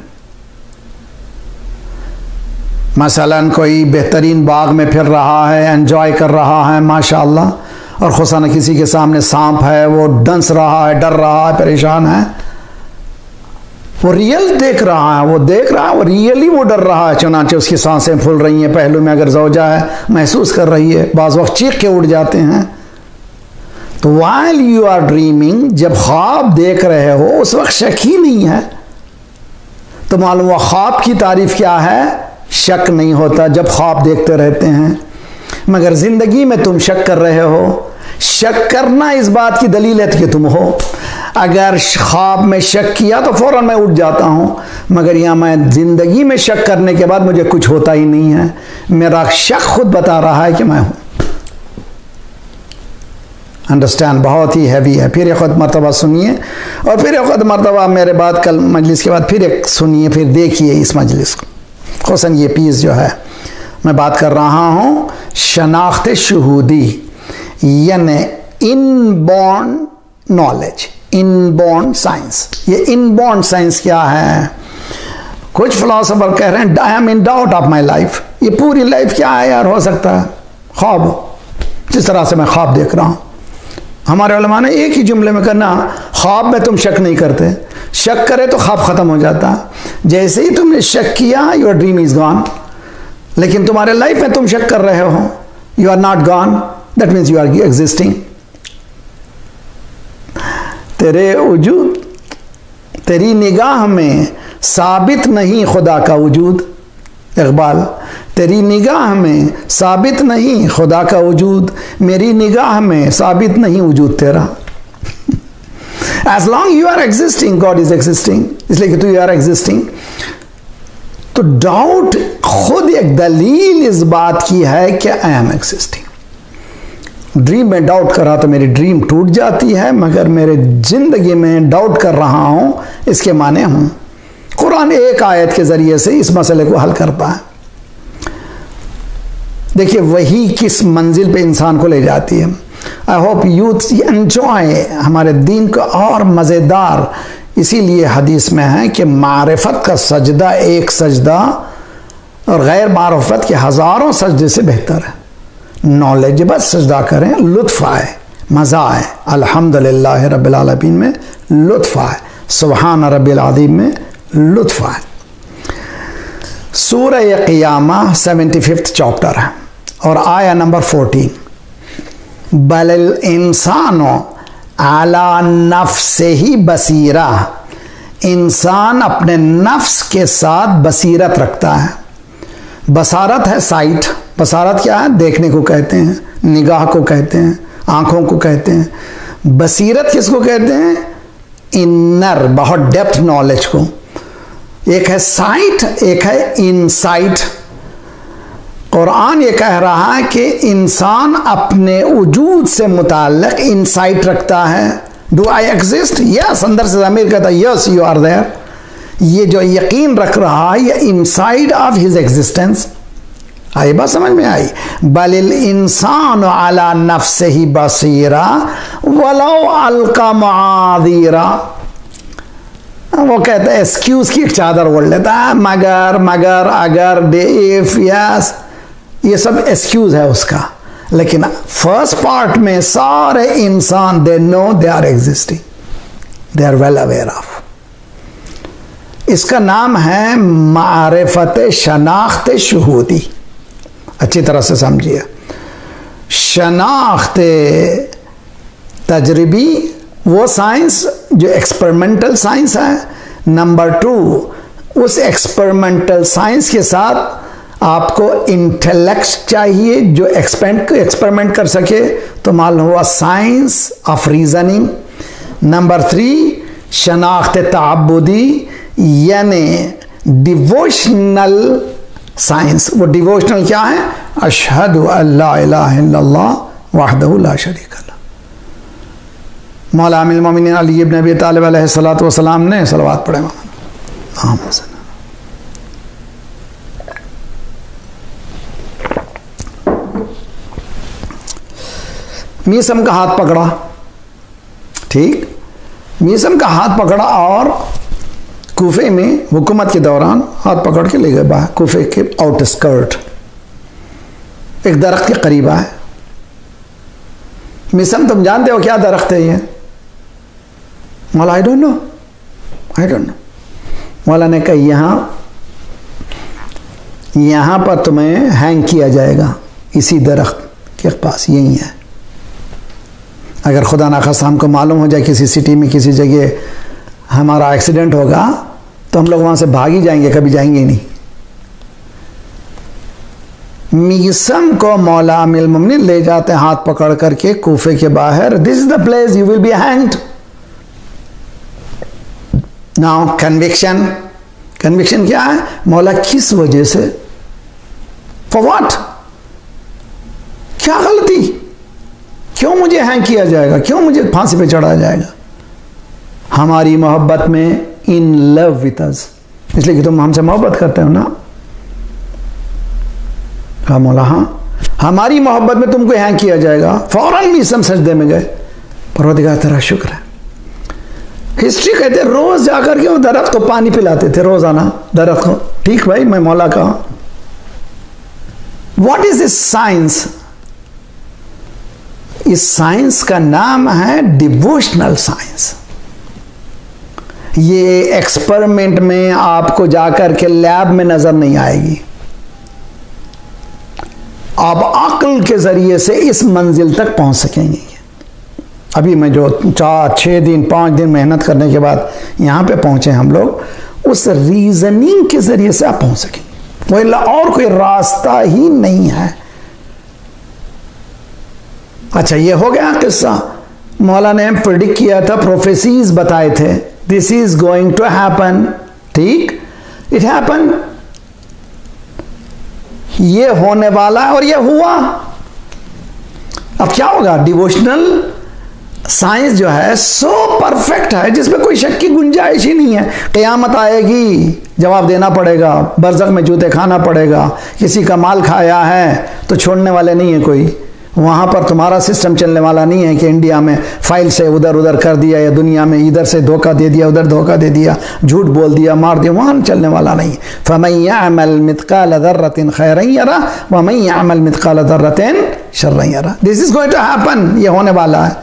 मसलन कोई बेहतरीन बाग में फिर रहा है, एंजॉय कर रहा है माशाअल्लाह, और खुदा न किसी के सामने सांप है, वो डंस रहा है, डर रहा है, परेशान है, वो रियल देख रहा है, वो देख रहा है, वो रियली वो डर रहा है। चुनांचे उसकी सांसें फूल रही हैं, पहलू में अगर ज़ौजा है महसूस कर रही है, बाज़ वक्त चीख के उड़ जाते हैं। तो वाइल यू आर ड्रीमिंग, जब ख्वाब देख रहे हो उस वक्त शक ही नहीं है। तो मालूम हुआ ख्वाब की तारीफ क्या है? शक नहीं होता जब ख्वाब देखते रहते हैं। मगर जिंदगी में तुम शक कर रहे हो। शक करना इस बात की दलील है कि तुम हो। अगर ख्वाब में शक किया तो फौरन मैं उठ जाता हूं, मगर यहां मैं जिंदगी में शक करने के बाद मुझे कुछ होता ही नहीं है। मेरा शक खुद बता रहा है कि मैं हूं। अंडरस्टैंड? बहुत ही हैवी है। फिर एक मरतबा सुनिए, और फिर एक मरतबा मेरे बाद कल मजलिस के बाद फिर एक सुनिए, फिर देखिए इस मजलिस को। खुसन ये पीस जो है मैं बात कर रहा हूं शनाख्त शुहूदी, यानी इनबॉर्न नॉलेज, इनबॉर्न साइंस। ये इनबॉर्न साइंस क्या है? कुछ फिलोसोफर कह रहे हैं I am in doubt of my life. ये पूरी लाइफ क्या है यार? हो सकता है ख्वाब, जिस तरह से मैं ख्वाब देख रहा हूं। हमारे उलमा ने एक ही जुमले में करना, ख्वाब में तुम शक नहीं करते, शक करे तो ख्वाब खत्म हो जाता। जैसे ही तुमने शक किया योर ड्रीम इज गॉन। लेकिन तुम्हारे लाइफ में तुम शक कर रहे हो, you are not gone, that means you are existing. तेरे वजूद, तेरी निगाह में साबित नहीं खुदा का वजूद। इकबाल, तेरी निगाह में साबित नहीं खुदा का वजूद, मेरी निगाह में साबित नहीं वजूद तेरा। As long you are existing, God is existing, इसलिए कि तू you are existing। तो डाउट खुद एक दलील इस बात की है कि आई एम एग्जिस्टिंग। ड्रीम में डाउट कर रहा तो मेरी ड्रीम टूट जाती है, मगर मेरे जिंदगी में डाउट कर रहा हूं इसके माने हूं। कुरान एक आयत के जरिए से इस मसले को हल करता है। देखिए वही किस मंजिल पे इंसान को ले जाती है। आई होप यूथ एंजॉय हमारे दीन को और मज़ेदार। इसीलिए हदीस में है कि मारिफत का सजदा एक सजदा और गैर मारिफत के हज़ारों सजदे से बेहतर है। नॉलेज बस सजदा करें, लुत्फ़ आए, मज़ा आए। अल्हम्दुलिल्लाह रब्बिल आलमीन में लुत्फ़ आए, सुब्हान रब्बिल अज़ीम में लुत्फ़ आए। सूरह क़ियामा 75वां चैप्टर है। और आया नंबर 14, बलिल इंसानो अला नफ्सिही बसीरा, इंसान अपने नफ्स के साथ बसीरत रखता है। बसारत है साइट, बसारत क्या है? देखने को कहते हैं, निगाह को कहते हैं, आंखों को कहते हैं। बसीरत किसको कहते हैं? इनर, बहुत डेप्थ नॉलेज को। एक है साइट, एक है इनसाइट। कुरान ये कह रहा है कि इंसान अपने वजूद से मुताल्लिक इनसाइट रखता है। Do I exist? यस। अंदर से ज़मीर कहता है यस यू आर देयर। ये जो यकीन रख रहा है ये इनसाइड ऑफ हिज एग्जिस्टेंस। आई बात समझ में आई? बलिल इंसान अला नफ्सिही बसीरा वलो अलका मादीरा। वो कहता है एक्सक्यूज की एक चादर ओढ़ लेता है, मगर अगर दे इफ यस, ये सब एक्सक्यूज है उसका। लेकिन फर्स्ट पार्ट में सारे इंसान they know they are existing, they are well aware of. इसका नाम है मारिफत शनाख्त शुहूदी। अच्छी तरह से समझिए, शनाख्त तजरिबी वो साइंस जो एक्सपेरिमेंटल साइंस है। नंबर 2, उस एक्सपेरिमेंटल साइंस के साथ आपको इंटेलेक्ट चाहिए जो एक्सपेरिमेंट कर सके, तो मालूम हुआ साइंस ऑफ रीजनिंग। नंबर 3, शनाख्त ताबुदी यानी डिवोशनल साइंस। वो डिवोशनल क्या है? अशहदु अल्ला इलाहा इल्लल्लाह वहदहु ला शरीक लह। मौला अमीरुल मोमिनीन अली इब्न अबी तालिब अलैहिस्सलातु वस्सलाम ने सलवात पढ़े। मीसम का हाथ पकड़ा, ठीक, मीसम का हाथ पकड़ा और कूफे में हुकूमत के दौरान हाथ पकड़ के ले गए बाहर, कूफे के आउटस्कर्ट एक दरख्त के करीब आए। मीसम तुम जानते हो क्या दरख्त है ये? मौला आई डोंट नो। मौला ने कहा यहाँ पर तुम्हें हैंग किया जाएगा, इसी दरख्त के पास, यही है। अगर खुदा ना खास्ता हमको मालूम हो जाए किसी सिटी में किसी जगह हमारा एक्सीडेंट होगा तो हम लोग वहां से भाग ही जाएंगे, कभी जाएंगे ही नहीं। मीसम को मौला अमीरुल मोमिनीन ले जाते हैं हाथ पकड़ करके कूफे के बाहर। This is the place you will be hanged. Now conviction क्या है? मौला किस वजह से? For what? क्या गलती? क्यों मुझे हैंग किया जाएगा? क्यों मुझे फांसी पे चढ़ाया जाएगा? हमारी मोहब्बत में, इन लव विद अस, इसलिए कि तुम हमसे मोहब्बत करते हो ना। कहा मौला हाँ, हमारी मोहब्बत में तुमको हैंग किया जाएगा। फौरन मीसम सजदे में गए, परवरदिगार तेरा शुक्र है। हिस्ट्री कहते रोज जाकर के वो दरख्त को पानी पिलाते थे, रोजाना दरख्त को। ठीक भाई, मैं मौला का। What is this science? इस साइंस का नाम है डिवोशनल साइंस। ये एक्सपेरिमेंट में आपको जाकर के लैब में नजर नहीं आएगी। आप अक्ल के जरिए से इस मंजिल तक पहुंच सकेंगे। अभी मैं जो 4, 6 दिन 5 दिन मेहनत करने के बाद यहां पे पहुंचे हम लोग, उस रीजनिंग के जरिए से आप पहुंच सकेंगे। वो और कोई रास्ता ही नहीं है। अच्छा, ये हो गया किस्सा। मौला ने प्रेडिक्ट किया था, प्रोफेसीज बताए थे, this is going to happen. ठीक, इट हैपन, ये होने वाला है और ये हुआ। अब क्या होगा? डिवोशनल साइंस जो है सो परफेक्ट है जिसमें कोई शक की गुंजाइश ही नहीं है। क़यामत आएगी, जवाब देना पड़ेगा, बरज़ख में जूते खाना पड़ेगा। किसी का माल खाया है तो छोड़ने वाले नहीं है कोई। वहाँ पर तुम्हारा सिस्टम चलने वाला नहीं है कि इंडिया में फाइल से उधर उधर कर दिया, या दुनिया में इधर से धोखा दे दिया, उधर धोखा दे दिया, झूठ बोल दिया, मार दिया। वहाँ चलने वाला नहीं। फमन यअमल मिथक़ाल ज़र्रतिन खैरन यरह व मन यअमल मिथक़ाल ज़र्रतिन शर्रन यरह। This is going to happen, ये होने वाला है।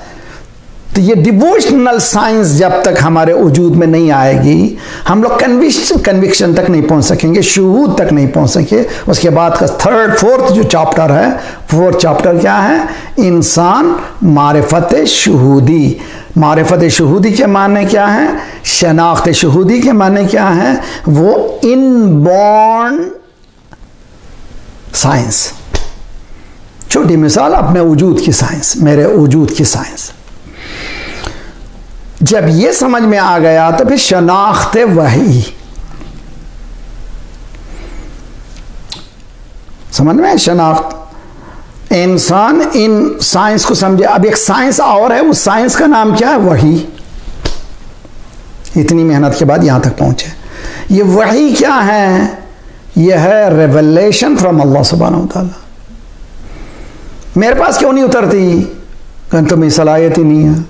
तो ये डिवोशनल साइंस जब तक हमारे वजूद में नहीं आएगी, हम लोग कन्विक्शन तक नहीं पहुंच सकेंगे, शुहूद तक नहीं पहुंच सके। उसके बाद का फोर्थ जो चैप्टर है, फोर्थ चैप्टर क्या है? इंसान मारिफत शुहूदी। मारिफत शुहूदी के माने क्या है? शनाख्त शुहूदी के माने क्या है? वो इनबॉर्न साइंस। छोटी मिसाल, अपने वजूद की साइंस, मेरे वजूद की साइंस। जब ये समझ में आ गया तो फिर शनाख्त वही, समझ में? शनाख्त, इंसान इन साइंस को समझे। अब एक साइंस और है, उस साइंस का नाम क्या है? वही। इतनी मेहनत के बाद यहां तक पहुंचे। ये वही क्या है? यह है रेवलेशन फ्रॉम अल्लाह सुब्हानहू व तआला। मेरे पास क्यों नहीं उतरती? कहते तुम्हें सलाहियत ही नहीं है।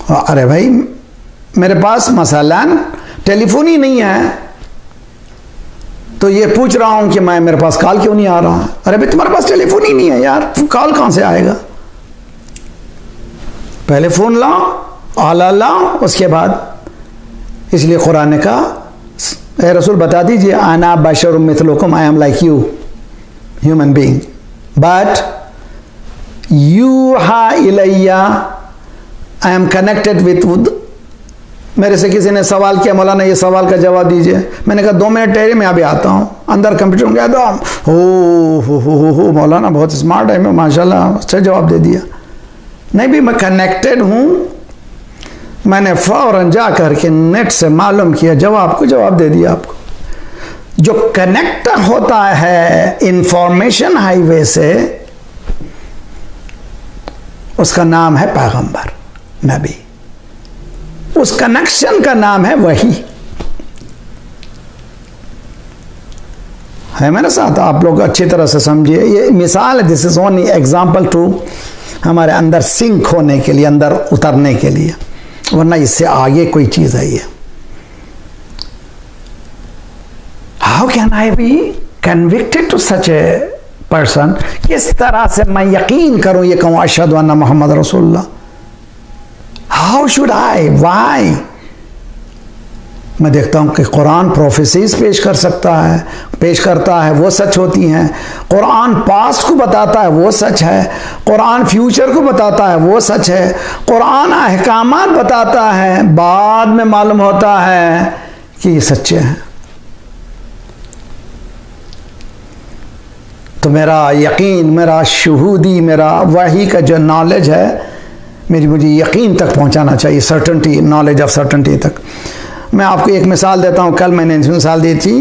अरे भाई, मेरे पास मसलन टेलीफोन ही नहीं है, तो ये पूछ रहा हूं कि मेरे पास कॉल क्यों नहीं आ रहा? अरे भाई, तुम्हारे पास टेलीफोन ही नहीं है यार, कॉल कहां से आएगा? पहले फोन लाओ, आला लाओ, उसके बाद। इसलिए कुरान ने कहा, ए रसूल बता दीजिए, आना बशरुम मिथलुकुम, I am like you, human being, but यूहा इलैया, आई एम कनेक्टेड विथ। मेरे से किसी ने सवाल किया, मौलाना ये सवाल का जवाब दीजिए। मैंने कहा 2 मिनट ठहरे, मैं अभी आता हूँ। अंदर कंप्यूटर में गया तो हो मौलाना बहुत स्मार्ट है, मैं माशाल्लाह अच्छा जवाब दे दिया। नहीं भी, मैं कनेक्टेड हूँ, मैंने फौरन जा करके नेट से मालूम किया, जवाब दे दिया आपको। जो कनेक्ट होता है इंफॉर्मेशन हाईवे से, उसका नाम है पैगंबर, नबी। उस कनेक्शन का नाम है वही। है मेरे साथ? आप लोग अच्छी तरह से समझिए। ये मिसाल है, this is only example to हमारे अंदर सिंक होने के लिए, अंदर उतरने के लिए, वरना इससे आगे कोई चीज है ये। How can I be convicted to such a person? किस तरह से मैं यकीन करूं, ये कहूं अशहदु अन्ना मोहम्मद रसूलुल्लाह? How should I, why? मैं देखता हूं कि कुरान प्रोफेसीज पेश करता है, वो सच होती हैं। कुरान पास्ट को बताता है, वो सच है। कुरान फ्यूचर को बताता है, वो सच है। कुरान अहकामात बताता है, बाद में मालूम होता है कि ये सच्चे हैं। तो मेरा यकीन, मेरा शुहूदी, मेरा वही का जो नॉलेज है, मुझे यकीन तक पहुंचाना चाहिए, सर्टेनिटी, नॉलेज ऑफ सर्टेनिटी तक। मैं आपको एक मिसाल देता हूं, कल मैंने मिसाल दी थी,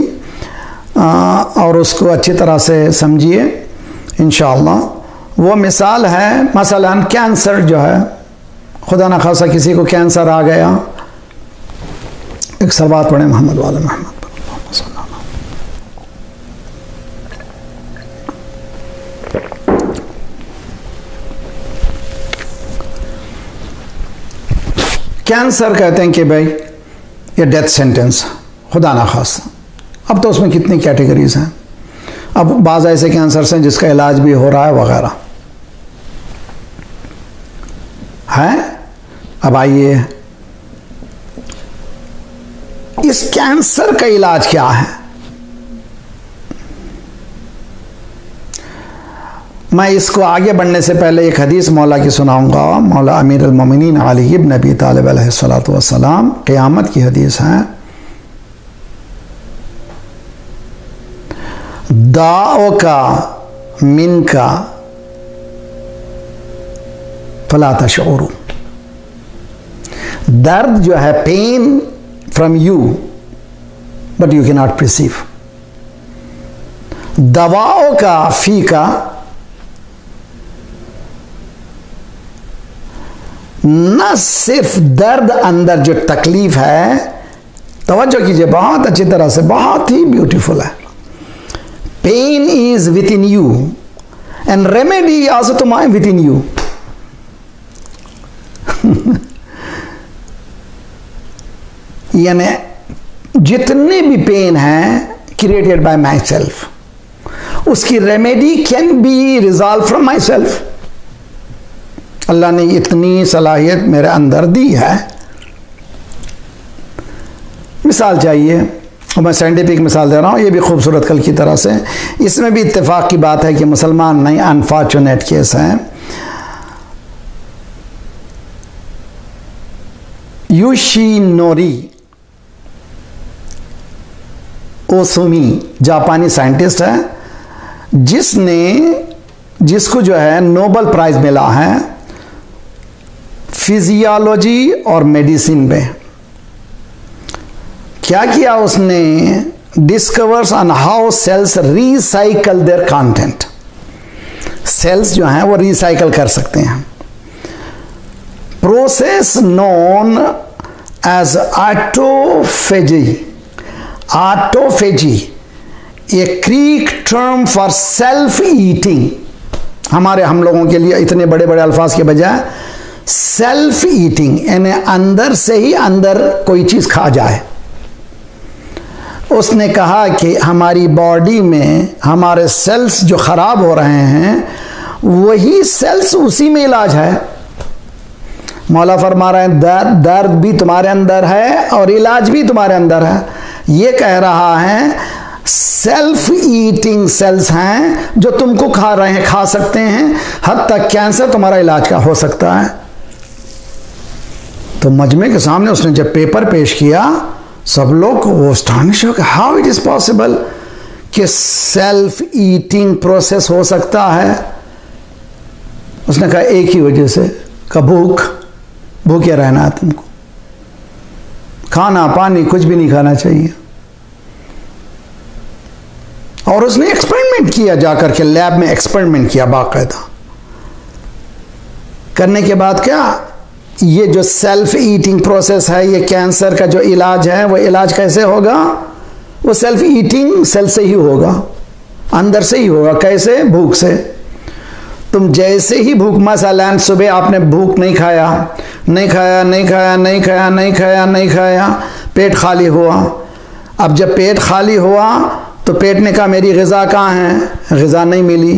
और उसको अच्छी तरह से समझिए इंशाअल्लाह। वो मिसाल है, मसलन कैंसर जो है, खुदा ना खासा किसी को कैंसर आ गया, एक सलवात पढ़े मोहम्मद वाले मोहम्मद। कैंसर कहते हैं कि भाई ये डेथ सेंटेंस, खुदा ना खासा। अब तो उसमें कितनी कैटेगरीज हैं। अब बाज़ ऐसे कैंसर हैं जिसका इलाज भी हो रहा है वगैरह है। अब आइए, इस कैंसर का इलाज क्या है? मैं इसको आगे बढ़ने से पहले एक हदीस मौला की सुनाऊंगा। मौला अमीर अल मोमिनीन अली इब्न अबी तालिब अलैहिस्सलातु वस्सलाम, क़यामत की हदीस है। दाओ का मिन का फला तशऊरू, दर्द जो है, pain from you but you can not perceive. दवाओं का फी का, न सिर्फ दर्द, अंदर जो तकलीफ है, तवज्जो कीजिए बहुत अच्छी तरह से, बहुत ही ब्यूटीफुल है। Pain is within you and remedy also to my within you. यानी जितने भी पेन हैं क्रिएटेड बाय माई सेल्फ, उसकी remedy can be resolve from myself. Allah ने इतनी सलाहियत मेरे अंदर दी है। मिसाल चाहिए, और मैं साइंटिफिक मिसाल दे रहा हूँ, ये भी खूबसूरत कल की तरह से। इसमें भी इत्तेफाक की बात है कि मुसलमान नहीं, अनफॉर्चुनेट केस हैं। योशिनोरी ओसुमी जापानी साइंटिस्ट है जिसको जो है नोबेल प्राइज मिला है फिजियोलॉजी और मेडिसिन में। क्या किया उसने? Discovers on how cells recycle their content. Cells जो हैं वो रिसाइकल कर सकते हैं। Process known as autophagy. Autophagy a Greek term for self eating. हम लोगों के लिए इतने बड़े बड़े अल्फाज के बजाय सेल्फ ईटिंग, यानी अंदर से ही अंदर कोई चीज खा जाए। उसने कहा कि हमारी बॉडी में हमारे सेल्स जो खराब हो रहे हैं वही सेल्स उसी में इलाज है। मौला फरमा रहे हैं दर्द भी तुम्हारे अंदर है और इलाज भी तुम्हारे अंदर है। ये कह रहा है सेल्फ ईटिंग सेल्स हैं जो तुमको खा सकते हैं, हद तक कैंसर तुम्हारा इलाज का हो सकता है। तो मजमे के सामने उसने जब पेपर पेश किया, सब लोग वो स्टानिश हो गए, हाउ इट इज पॉसिबल कि सेल्फ ईटिंग प्रोसेस हो सकता है। उसने कहा एक ही वजह से, का भूखे रहना है तुमको, खाना पानी कुछ भी नहीं खाना चाहिए। और उसने एक्सपेरिमेंट किया, जाकर के लैब में एक्सपेरिमेंट किया बाकायदा। करने के बाद क्या, ये जो सेल्फ ईटिंग प्रोसेस है, ये कैंसर का जो इलाज है, वो इलाज कैसे होगा? वो सेल्फ ईटिंग सेल से ही होगा, अंदर से ही होगा। कैसे? भूख से। तुम जैसे ही भूख, मसलन सुबह आपने भूख नहीं खाया, पेट खाली हुआ। अब जब पेट खाली हुआ तो पेट ने कहा मेरी ग़िज़ा कहाँ है? ग़िज़ा नहीं मिली।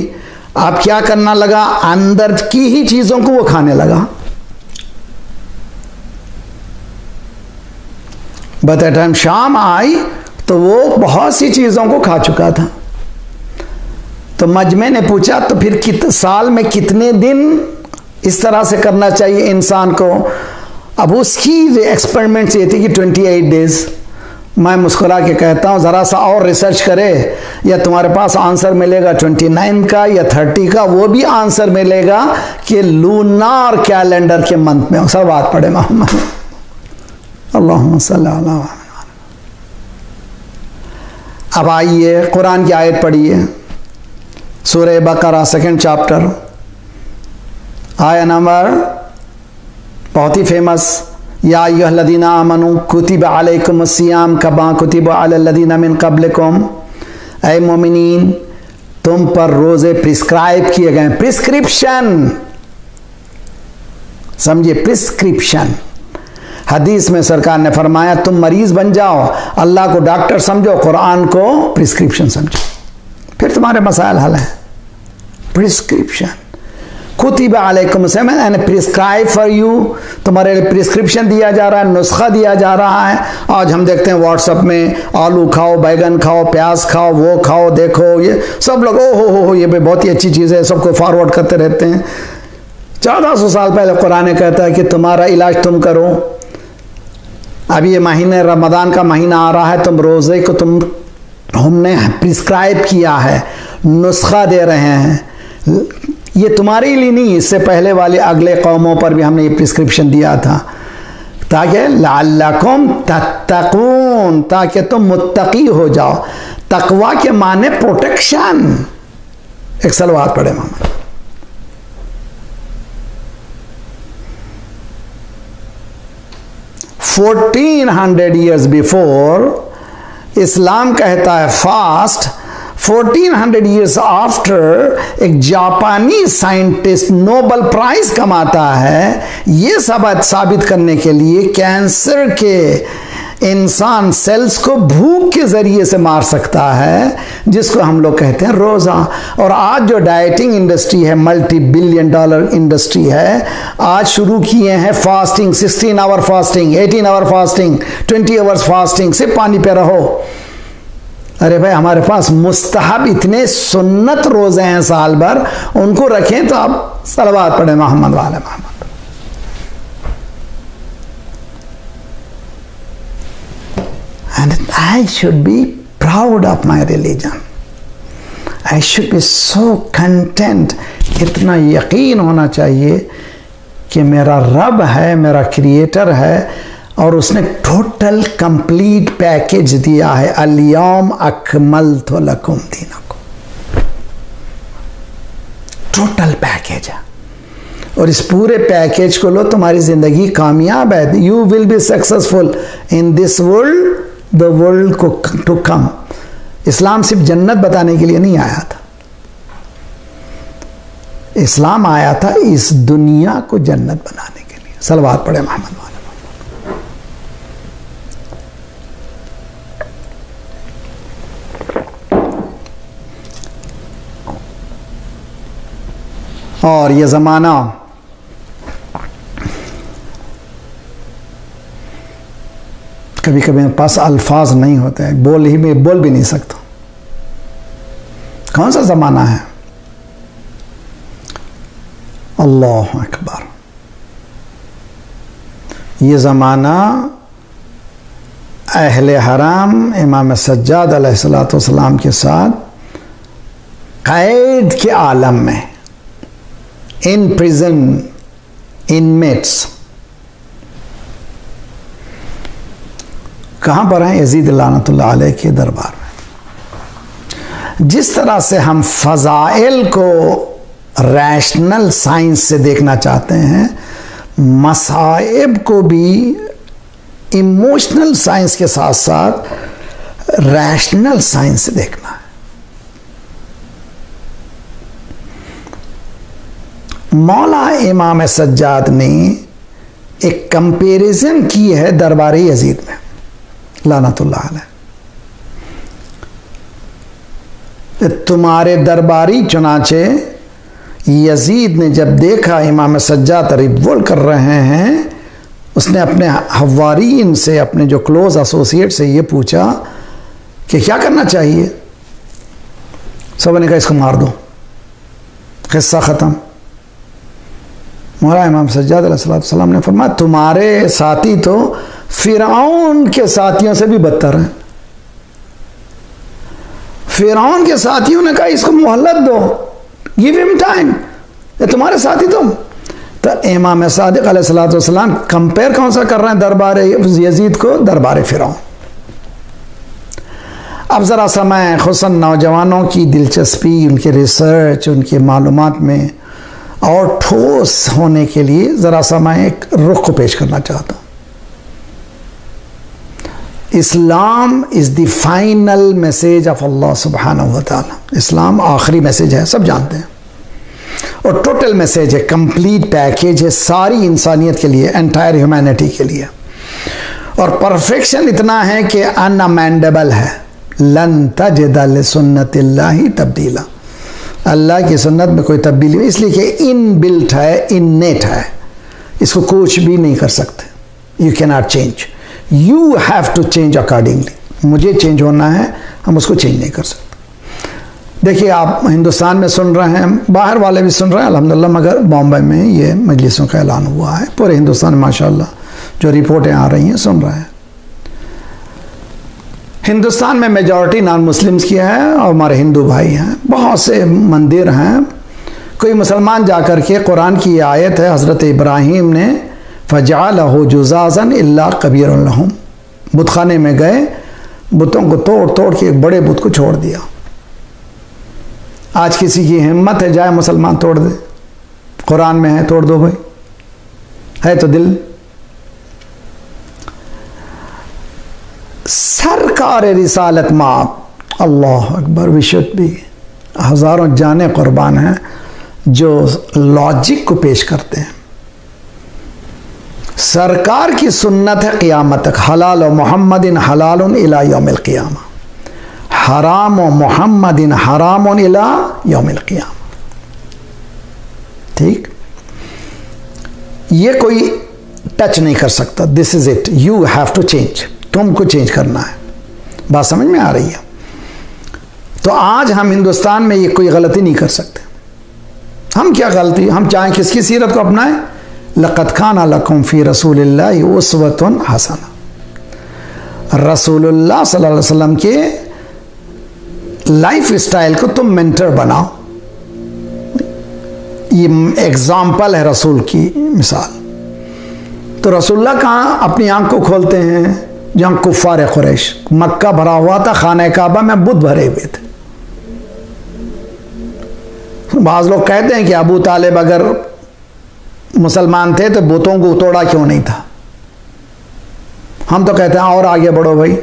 अब क्या करना लगा? अंदर की ही चीज़ों को वो खाने लगा। बाय द टाइम शाम आई तो वो बहुत सी चीज़ों को खा चुका था। तो मजमे ने पूछा तो फिर साल में कितने दिन इस तरह से करना चाहिए इंसान को? अब उसकी एक्सपेरिमेंट ये थी कि 28 डेज। मैं मुस्कुरा के कहता हूँ ज़रा सा और रिसर्च करे, या तुम्हारे पास आंसर मिलेगा 29 का या 30 का। वो भी आंसर मिलेगा कि लूनार कैलेंडर के मंथ में। सब बात पढ़े मोहम्मद अल्लाहुम्मा सल्ली अला। अब आइए कुरान की आयत पढ़िए, सूरह बकरा 2nd चैप्टर, आया नंबर बहुत ही फेमस। या अय्युहल्लज़ीना आमनू कुतिबा अलैकुमुस सियाम कमा कुतिबा अलल्लज़ीना मिन क़ब्लिकुम। ऐ मोमिनीन, तुम पर रोजे प्रिस्क्राइब किए गए। प्रिस्क्रिप्शन समझिए, प्रिस्क्रिप्शन। हदीस में सरकार ने फरमाया तुम मरीज बन जाओ, अल्लाह को डॉक्टर समझो, कुरान को प्रिस्क्रिप्शन समझो, फिर तुम्हारे मसाइल हल हैं। प्रिस्क्रिप्शन, कुतिबा अलैकुम यानी प्रिस्क्राइब फॉर यू, तुम्हारे लिए प्रिस्क्रिप्शन दिया जा रहा है, नुस्खा दिया जा रहा है। आज हम देखते हैं व्हाट्सएप में आलू खाओ, बैगन खाओ, प्याज खाओ, वो खाओ, देखो ये सब लोग ओ हो ये भी बहुत ही अच्छी चीज़ है, सबको फॉरवर्ड करते रहते हैं। 1400 साल पहले कुरान कहता है कि तुम्हारा इलाज तुम करो। अभी ये महीने रमज़ान का महीना आ रहा है, तुम रोज़े को हमने प्रिस्क्राइब किया है, नुस्खा दे रहे हैं। ये तुम्हारे लिए नहीं, इससे पहले वाले अगले कौमों पर भी हमने ये प्रिस्क्रिप्शन दिया था, ताकि लअल्लकुम तत्तकून, ताकि तुम मुत्तकी हो जाओ। तकवा के माने प्रोटेक्शन। एक सलवात पढ़े मोहम्मद। $1400 years बिफोर इस्लाम कहता है फास्ट। 1400 years आफ्टर एक जापानी साइंटिस्ट नोबेल प्राइज कमाता है ये साबित करने के लिए कैंसर के इंसान सेल्स को भूख के जरिए से मार सकता है, जिसको हम लोग कहते हैं रोजा। और आज जो डाइटिंग इंडस्ट्री है, मल्टी बिलियन डॉलर इंडस्ट्री है, आज शुरू किए हैं fasting, 16 hour fasting, 18 hour fasting, 20 hours fasting, सिर्फ पानी पे रहो। अरे भाई, हमारे पास मुस्तहब इतने सुन्नत रोजे हैं साल भर, उनको रखें तो आप सलवात पढ़े मोहम्मद वाले Mohammad. And I should be proud of my religion. I should be so content. इतना यकीन होना चाहिए कि मेरा रब है, मेरा क्रिएटर है, और उसने टोटल कंप्लीट पैकेज दिया है। अल-यौम अकमलतु लकुम दीनकुम, टोटल पैकेज है। और इस पूरे पैकेज को लो, तुम्हारी जिंदगी कामयाब है। You will be successful in this world, the world को टू कम। इस्लाम सिर्फ जन्नत बताने के लिए नहीं आया था, इस्लाम आया था इस दुनिया को जन्नत बनाने के लिए। सलवात पढ़े मोहम्मद वाले। और ये ज़माना कभी कभी मेरे पास अल्फाज नहीं होते हैं, बोल भी नहीं सकता। कौन सा ज़माना है? अल्लाह अकबर। ये ज़माना अहले हराम इमाम सज्जाद अलैहिस्सलाम के साथ कैद के आलम में, इन प्रिजन, इनमेट्स, कहां पर हैं? यजीद लानतुल्लाह अलैह के दरबार में। जिस तरह से हम फजाइल को रैशनल साइंस से देखना चाहते हैं, मसाइब को भी इमोशनल साइंस के साथ साथ रैशनल साइंस से देखना है। मौला इमाम सज्जाद ने एक कंपैरिजन की है दरबार यजीद में लानतुल्लाह अलैह। तुम्हारे दरबारी चुनाचे यजीद ने जब देखा इमाम सज्जाद रिवोल्ट कर रहे हैं, उसने अपने हवारीन से, अपने जो क्लोज एसोसिएट से ये पूछा कि क्या करना चाहिए। सब ने कहा इसको मार दो, किस्सा ख़त्म। मौला इमाम सज्जाद अलैहिस्सलाम ने फरमाया तुम्हारे साथी तो फिरौन के साथियों से भी बदतर हैं। फिरौन के साथियों ने कहा इसको मोहलत दो, गिव हिम टाइम, ये तुम्हारे साथी तुम। तो इमाम सादिक अलैहिस्सलाम कंपेयर कौन सा कर रहे हैं दरबार यजीद को? दरबार फिरौन। अब ज़रा समय खुसन नौजवानों की दिलचस्पी, उनके रिसर्च, उनके मालूमात में और ठोस होने के लिए ज़रा समय एक रुख को पेश करना चाहता हूँ। Islam is the final message of Allah सुब्हानहू व तआला। इस्लाम आखिरी मैसेज है, सब जानते हैं, और टोटल मैसेज है, कंप्लीट पैकेज है सारी इंसानियत के लिए, एंटायर ह्यूमैनिटी के लिए। और परफेक्शन इतना है कि अनअमेंडेबल है। लन तजिद लिसुन्नतिल्लाहि तब्दीला, अल्लाह की सुन्नत में कोई तब्दीली नहीं, इसलिए कि इन बिल्ट है, इननेट है, इसको कुछ भी नहीं कर सकते। You can not change, you have to change accordingly. मुझे चेंज होना है, हम उसको चेंज नहीं कर सकते। देखिए, आप हिंदुस्तान में सुन रहे हैं, बाहर वाले भी सुन रहे हैं अल्हम्दुलिल्लाह, मगर बॉम्बे में ये मजलिसों का ऐलान हुआ है, पूरे हिंदुस्तान में माशाल्लाह जो रिपोर्टें आ रही हैं सुन रहे हैं। हिंदुस्तान में मेजॉरिटी नॉन मुस्लिम्स की है और हमारे हिंदू भाई हैं, बहुत से मंदिर हैं। कोई मुसलमान जाकर के कुरान की ये आयत है, हज़रत इब्राहीम ने फ़जअलहु जुज़ाज़न इल्ला कबीरन लहुम, बुतखाने में गए, बुतों को तोड़ तोड़ के एक बड़े बुत को छोड़ दिया। आज किसी की हिम्मत है जाए मुसलमान तोड़ दे? कुरान में है, तोड़ दो भाई, है तो दिल। सरकार रिसालत माप, अल्लाह अकबर, वी शुड बी, हज़ारों जाने कुर्बान हैं जो लॉजिक को पेश करते हैं। सरकार की सुन्नत है क़यामत तक, हलाल व मुहम्मदिन हलालुन इला यौमिल क़ियामा, हराम व मुहम्मदिन हरामुन इला यौमिल क़ियामा। ठीक, ये कोई टच नहीं कर सकता। This is it, you have to change, तुमको चेंज करना है। बात समझ में आ रही है? तो आज हम हिंदुस्तान में ये कोई गलती नहीं कर सकते। हम क्या गलती, हम चाहें किसकी सीरत को अपनाएं? लक़द काना लकुम फ़ी रसूलिल्लाहि उस्वतुन हसना, रसूलुल्लाह सल्लल्लाहु अलैहि वसल्लम के लाइफ स्टाइल को तुम मेंटर बनाओ। ये एग्जाम्पल है रसूल की मिसाल। तो रसूलुल्लाह कहाँ अपनी आंख को खोलते हैं? जहाँ कुफ़ार कुरैश, मक्का भरा हुआ था, खाने काबा में बुत भरे हुए थे। बाज़ लोग कहते हैं कि अबू तालिब अगर मुसलमान थे तो बुतों को तोड़ा क्यों नहीं था? हम तो कहते हैं और आगे बढ़ो भाई।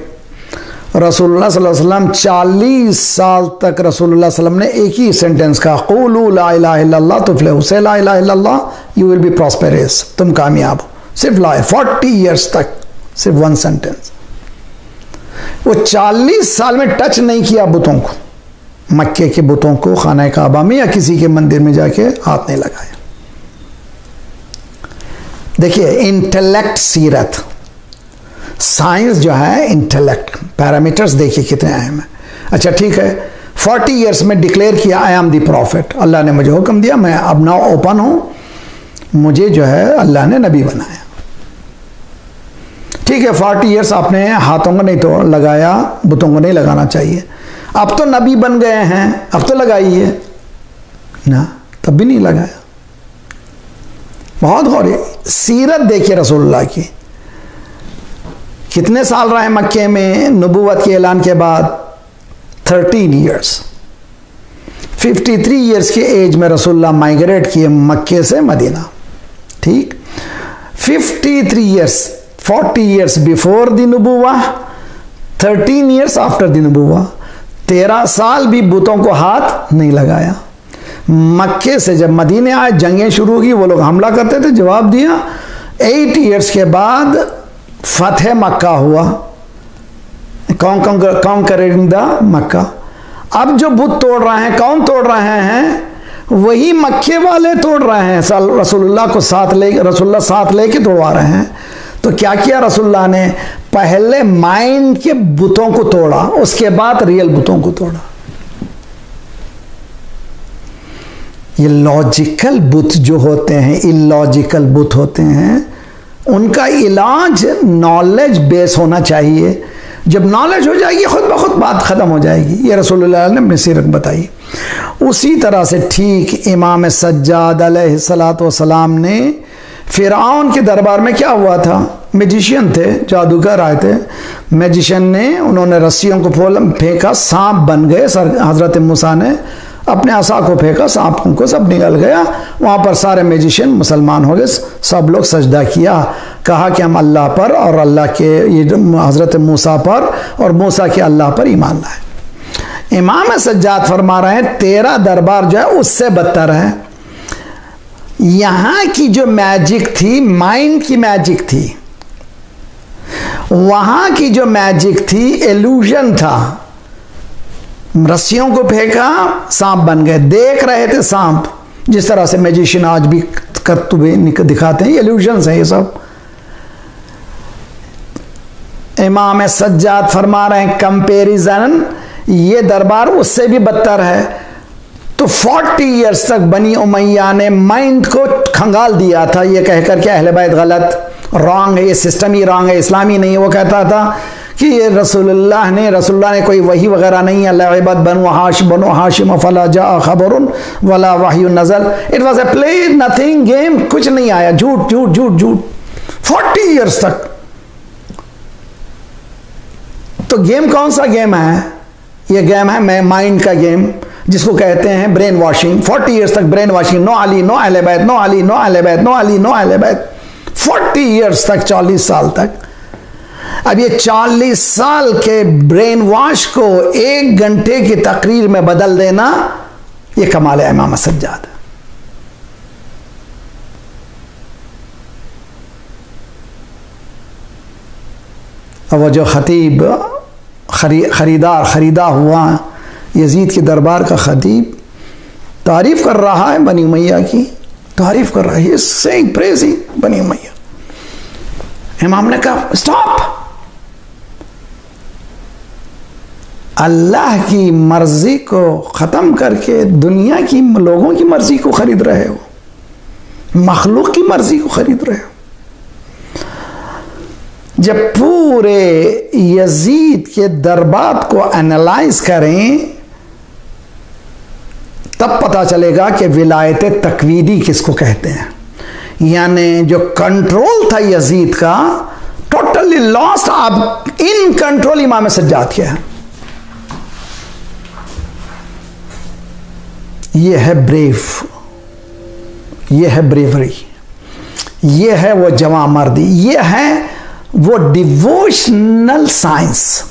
रसूलुल्लाह सल्लल्लाहु अलैहि वसल्लम 40 साल तक रसूलुल्लाह सल्लल्लाहु अलैहि वसल्लम ने एक ही सेंटेंस कहा, क़ूलू ला इलाहा इल्लल्लाह तुफ़्लिहू, से ला इलाहा इल्लल्लाह यू विल बी प्रॉस्पेरस, तुम कामयाब हो। सिर्फ ला 40 ईयर्स तक सिर्फ वन सेंटेंस। वो 40 साल में टच नहीं किया बुतों को, मक्के के बुतों को, खाना काबा में या किसी के मंदिर में जाके हाथ नहीं लगाया। देखिए इंटेलेक्ट सीरत, साइंस जो है इंटेलेक्ट, पैरामीटर्स देखिए कितने अहम है। अच्छा ठीक है, 40 ईयर्स में डिक्लेयर किया आई एम द प्रॉफिट, अल्लाह ने मुझे हुक्म दिया, मैं अब नाउ ओपन हूं, मुझे जो है अल्लाह ने नबी बनाया। ठीक है, 40 ईयर्स आपने हाथों को नहीं तो लगाया, बुतों को नहीं लगाना चाहिए। अब तो नबी बन गए हैं, अब तो लगाइए ना, तब भी नहीं लगाया। बहुत गौर, सीरत देखिए रसूलुल्लाह की, कितने साल रहे मक्के में नबूवत के ऐलान के बाद? 13 ईयर्स। 53 ईयर्स के एज में रसूलुल्लाह माइग्रेट किए मक्के से मदीना। ठीक, 53 ईयर्स, 40 ईयर्स बिफोर द नबूवा, 13 ईयर्स आफ्टर द नबूवा। 13 साल भी बुतों को हाथ नहीं लगाया। मक्के से जब मदीने आए, जंगें शुरू की, वो लोग हमला करते थे, जवाब दिया। 8 ईयर्स के बाद फतेह मक्का हुआ, कॉन्करिंग द मक्का। अब जो बुत तोड़ रहे हैं, कौन तोड़ रहे हैं? वही मक्के वाले तोड़ रहे हैं। रसूलुल्लाह को रसूलुल्लाह साथ लेके तोड़वा रहे हैं। तो क्या किया रसूलुल्लाह ने? पहले माइंड के बुतों को तोड़ा, उसके बाद रियल बुतों को तोड़ा। ये लॉजिकल बुत जो होते हैं, इलॉजिकल बुत होते हैं, उनका इलाज नॉलेज बेस होना चाहिए। जब नॉलेज हो जाएगी खुद ब खुद बात खत्म हो जाएगी। ये रसूलुल्लाह ने अपनी सीरत बताई। उसी तरह से ठीक इमाम सज्जाद अलैहिस्सलातु वस्सलाम ने फिरौन के दरबार में क्या हुआ था? मैजिशियन थे, जादूगर आए थे। मैजिशियन ने, उन्होंने रस्सियों को फेंका, सांप बन गए। हजरत मूसा ने अपने आसा को फेंका, सांप को सब निकल गया। वहाँ पर सारे मैजिशियन मुसलमान हो गए, सब लोग सजदा किया, कहा कि हम अल्लाह पर और अल्लाह के ये हजरत मूसा पर और मूसा के अल्लाह पर ईमान लाए। इमाम सज्जाद फरमा रहे हैं तेरा दरबार जो है उससे बदतर है। यहाँ की जो मैजिक थी, माइंड की मैजिक थी, वहाँ की जो मैजिक थी इल्यूजन था। रस्सियों को फेंका, सांप बन गए। देख रहे थे सांप, जिस तरह से मैजिशियन आज भी करतूबे दिखाते हैं, इल्यूजन्स हैं ये सब। इमाम सज्जाद फरमा रहे हैं कंपैरिजन, ये दरबार उससे भी बदतर है। तो 40 ईयर्स तक बनी उमैया ने माइंड को खंगाल दिया था, ये कहकर के अहले बैत गलत, रॉन्ग है, ये सिस्टम ही रॉन्ग है, इस्लामी नहीं है। वो कहता था कि ये रसूलुल्लाह ने कोई वही वगैरह नहीं है। लअबत बनु हाशिम फला जा खबरुन वला वही nasal, it was a play, nothing, game, कुछ नहीं आया। झूठ झूठ झूठ झूठ 40 ईयर्स तक। तो गेम कौन सा गेम है? ये गेम है माइंड का गेम, जिसको कहते हैं ब्रेन वॉशिंग। 40 ईयर्स तक brain washing, no Ali, no अहले बैत, नो अली, नो अहले बैत, नो अली, नो अहले बैत। 40 ईयर्स तक, 40 साल तक। अब ये 40 साल के ब्रेन वॉश को 1 घंटे की तकरीर में बदल देना, ये कमाल है इमाम सज्जाद। और वो जो खतीब खरीदा हुआ यजीद के दरबार का खतीब तारीफ कर रहा है बनी उमैया की, तारीफ कर रहा है, सेइंग प्रेजिंग बनी उमैया। इमाम ने कहा स्टॉप, अल्लाह की मर्जी को ख़त्म करके दुनिया की लोगों की मर्जी को खरीद रहे हो, मखलूक की मर्जी को खरीद रहे हो। जब पूरे यजीद के दरबार को एनालाइज करें तब पता चलेगा कि विलायत तकवीदी किसको कहते हैं। यानी जो कंट्रोल था यजीद का टोटली लॉस्ट, अब इन कंट्रोल इमाम सज्जाद के है। ये है ब्रेव, ये है ब्रेवरी, ये है वो जवां मर्दी, ये है वो डिवोशनल साइंस।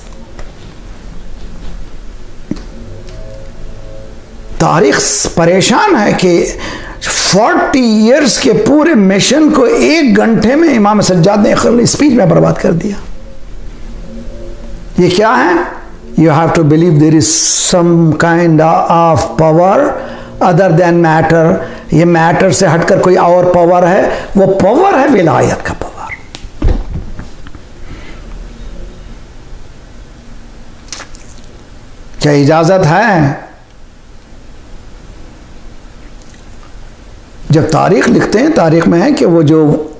तारीख परेशान है कि 40 इयर्स के पूरे मिशन को 1 घंटे में इमाम सज्जाद ने स्पीच में बर्बाद कर दिया। ये क्या है? You have to believe there is some kind of power other than matter. ये मैटर से हटकर कोई और पावर है, वो पावर है विलायत का पावर। क्या इजाजत है? जब तारीख लिखते हैं, तारीख में है कि वो जो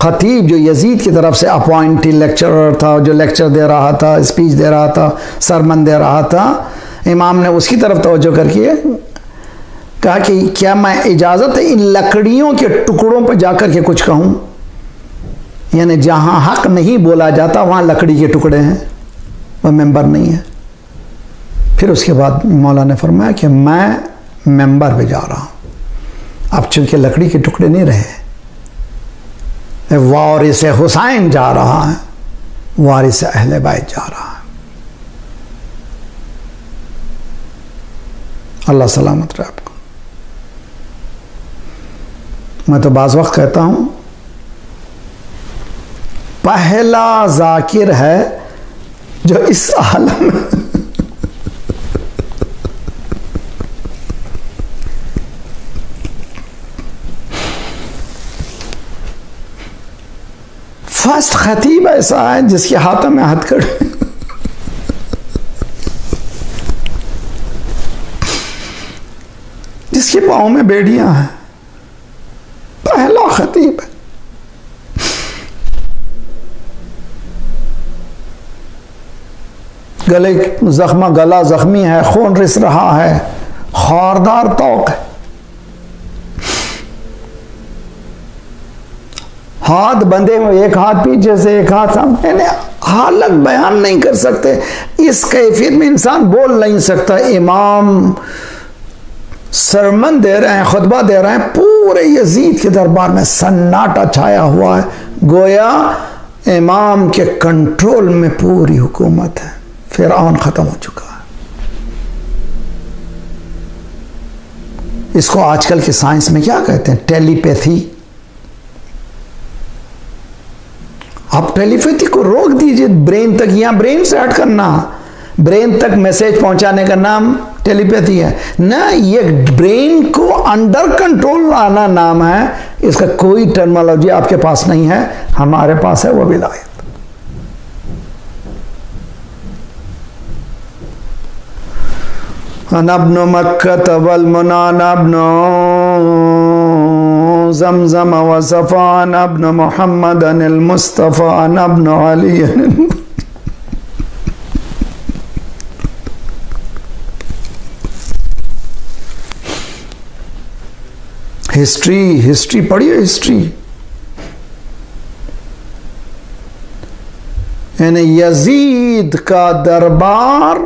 खतीब जो यजीद की तरफ से अपॉइंटेड लेक्चरर था, जो लेक्चर दे रहा था, स्पीच दे रहा था, सरमन दे रहा था, इमाम ने उसकी तरफ तवज्जो करके कहा कि क्या मैं इजाज़त है इन लकड़ियों के टुकड़ों पर जाकर के कुछ कहूँ? यानी जहाँ हक नहीं बोला जाता वहाँ लकड़ी के टुकड़े हैं, वह मेंबर नहीं है। फिर उसके बाद मौला ने फरमाया कि मैं मेंबर पे जा रहा हूँ। अब चूंकि लकड़ी के टुकड़े नहीं रहे, वारिस हुसैन जा रहा है, वारिस अहले बैत जा रहा है। अल्लाह सलामत रहे आपको। मैं तो बाज़ वक्त कहता हूं, पहला जाकिर है जो इस आलम में फर्स्ट खतीब ऐसा है जिसके हाथों में हथकड़ी, जिसके पाँव में बेड़ियां हैं, पहला खतीब है। गला जख्मी है, खून रिस रहा है, खारदार तौक है, हाथ बंधे हुए, एक हाथ पीछे से एक हाथ सामने, हालत बयान नहीं कर सकते। इस कैफियत में इंसान बोल नहीं सकता। इमाम सरमन दे रहे हैं, खुतबा दे रहे हैं, पूरे यजीद के दरबार में सन्नाटा छाया हुआ है, गोया इमाम के कंट्रोल में पूरी हुकूमत है। फिरऔन खत्म हो चुका है। इसको आजकल के साइंस में क्या कहते हैं? टेलीपैथी। आप टेलीपैथी को रोक दीजिए ब्रेन तक, या ब्रेन से हट करना, ब्रेन तक मैसेज पहुंचाने का नाम टेलीपैथी है ना, ये ब्रेन को अंडर कंट्रोल लाना नाम है। इसका कोई टर्मिनोलॉजी आपके पास नहीं है, हमारे पास है, वो विलायत। अनब्नु मक्कत वल मुनान अब्नु ज़मज़म व सफ़ान अब्नु मुहम्मदन अल मुस्तफ़ा अब्नु अली। हिस्ट्री पढ़िए, हिस्ट्री। यानी यजीद का दरबार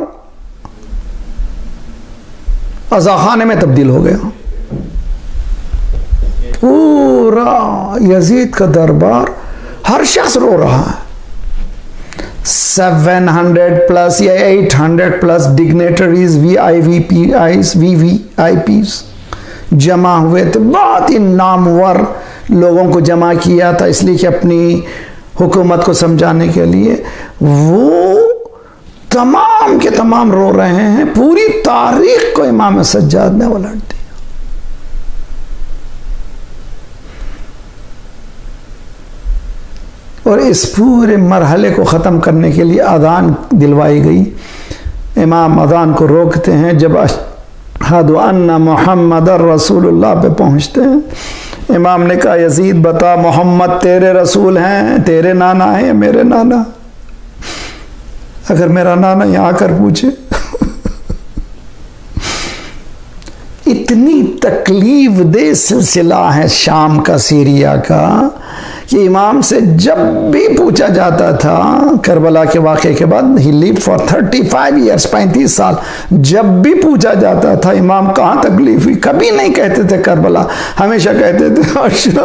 अज़ाखाने में तब्दील हो गया। पूरा यजीद का दरबार, हर शख्स रो रहा है। 700 प्लस या 800 प्लस डिग्नेटरीज, VVIPs जमा हुए थे। बहुत ही नामवर लोगों को जमा किया था, इसलिए कि अपनी हुकूमत को समझाने के लिए, वो तमाम के तमाम रो रहे हैं। पूरी तारीख को इमाम सज्जाद ने उलट दिया। और इस पूरे मरहले को ख़त्म करने के लिए अज़ान दिलवाई गई। इमाम अज़ान को रोकते हैं, जब अशहदु अन्ना मुहम्मदर रसूलुल्लाह पे पहुँचते हैं, इमाम ने कहा यजीद बता, मोहम्मद तेरे रसूल हैं, तेरे नाना हैं या मेरे नाना? अगर मेरा नाना यहाँ आकर पूछे इतनी तकलीफ दे सिलसिला है शाम का, सीरिया का, कि इमाम से जब भी पूछा जाता था करबला के वाक़े के बाद, ही लिव फॉर 35 ईयर्स, 35 साल, जब भी पूछा जाता था इमाम कहाँ तकलीफ हुई, कभी नहीं कहते थे करबला, हमेशा कहते थे अच्छा।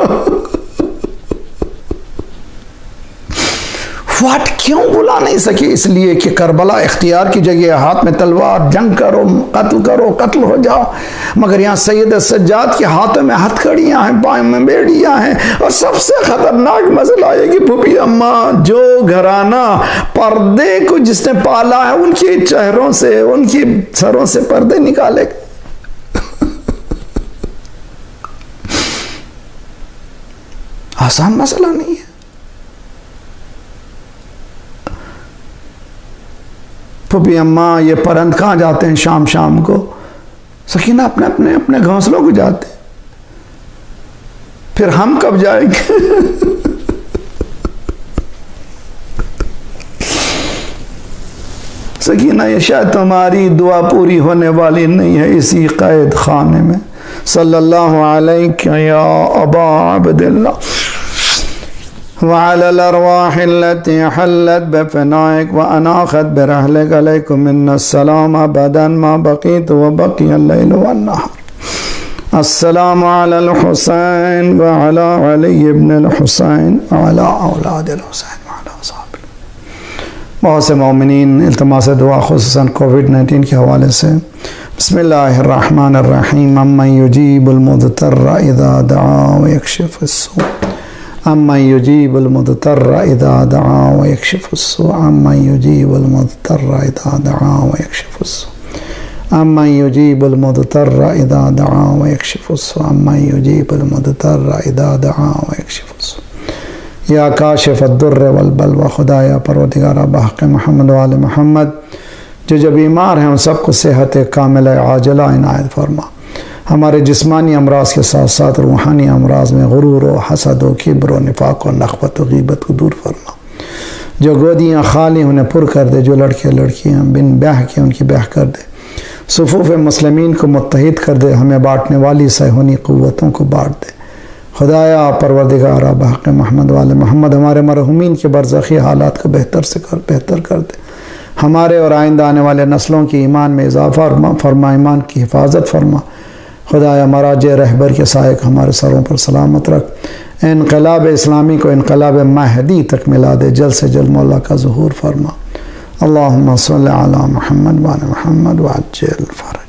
वाट क्यों बुला नहीं सके? इसलिए कि करबला इख्तियार की जगह, हाथ में तलवार, जंग करो, कत्ल हो जाओ। मगर यहाँ सैयद सज्जाद के हाथों में हथकड़ियाँ हैं, पाँव में बेड़ियाँ हैं, और सबसे खतरनाक मसला है कि फूफी अम्मा, जो घराना पर्दे को जिसने पाला है, उनके चेहरों से, उनकी सरों से पर्दे निकाले। आसान मसला नहीं है। फूफी अम्मा, ये परंद कहाँ जाते हैं शाम शाम को? सकीना अपने अपने अपने घोंसलों को जाते, फिर हम कब जाएंगे? सकीना, ये शायद तुम्हारी दुआ पूरी होने वाली नहीं है इसी कैद खाने में। सल्लल्लाहु अलैहि या अबा अब्दुल्लाह वअलल अरवाहिल्लती हल्लत बफनाइक व अनाखत बिरहलिक अलैकुम मिन्नस्सलाम अबदन मा बकीत व बकियल लैल वन नहार। अस्सलामु अलल हुसैन व अला अली इब्न अल हुसैन व अला औलाद अल हुसैन व अला असहाब। बहुत से मोमिनीन इल्तिमास दुआ खुसूसन कोविड-19 के हवाले से। बिस्मिल्लाहिर्रहमानिर्रहीम। अम्मन युजीबुल मुद्तर्रा इज़ा दआ व यक्शिफुस्सू, अम्मन युजीबुल मुद्तर्रा इज़ा दआ व यक्शिफुस्सू, अम्मन युजीबुल मुद्तर्रा इज़ा दआ व यक्शिफुस्सू, अम्मन युजीबुल मुद्तर्रा इज़ा दआ व यक्शिफुस्सू, अम्मन युजीबुल मुद्तर्रा इज़ा दआ व यक्शिफुस्सू। या काशिफ़ अद्दुर्र वल बलवा, खुदाया परवरदिगार बहक़ मोहम्मद वाले मोहम्मद, जो बीमार हैं उन सबको सेहत कामिला आजिला इनायत फरमा। हमारे जिस्मानी अमराज के साथ साथ रूहानी अमराज में गुरूर व हसद व किब्र व निफाक व नख़वत व ग़ीबत को दूर फरमा। जो गोदियाँ खाली उन्हें पुर कर दे, जो लड़के लड़कियाँ बिन ब्याह के उनकी ब्याह कर दे, सुफ़ूफ़ मुस्लिमीन को मुत्तहिद कर दे, हमें बाँटने वाली सहूनी क़ुव्वतों को बाँट दे। खुदाया परवरदिगार बहक़ मोहम्मद वाले मोहम्मद, हमारे मरहुमीन के बरज़ख़ी हालात को बेहतर कर दे। हमारे और आइंदा आने वाले नस्लों की ईमान में इजाफ़ा फरमा, ईमान की हिफाजत फरमा। खुदाया मराज रहबर के सायक हमारे सरों पर सलामत रख। इनक़लाब इस्लामी को इनक़लाब महदी तक मिला दे। जल्द से जल्द मौला का ज़ुहूर फरमा। अल्लाहुम्मा सल्लि अला मुहम्मद व अला मुहम्मद व अज्जिल फ़रज।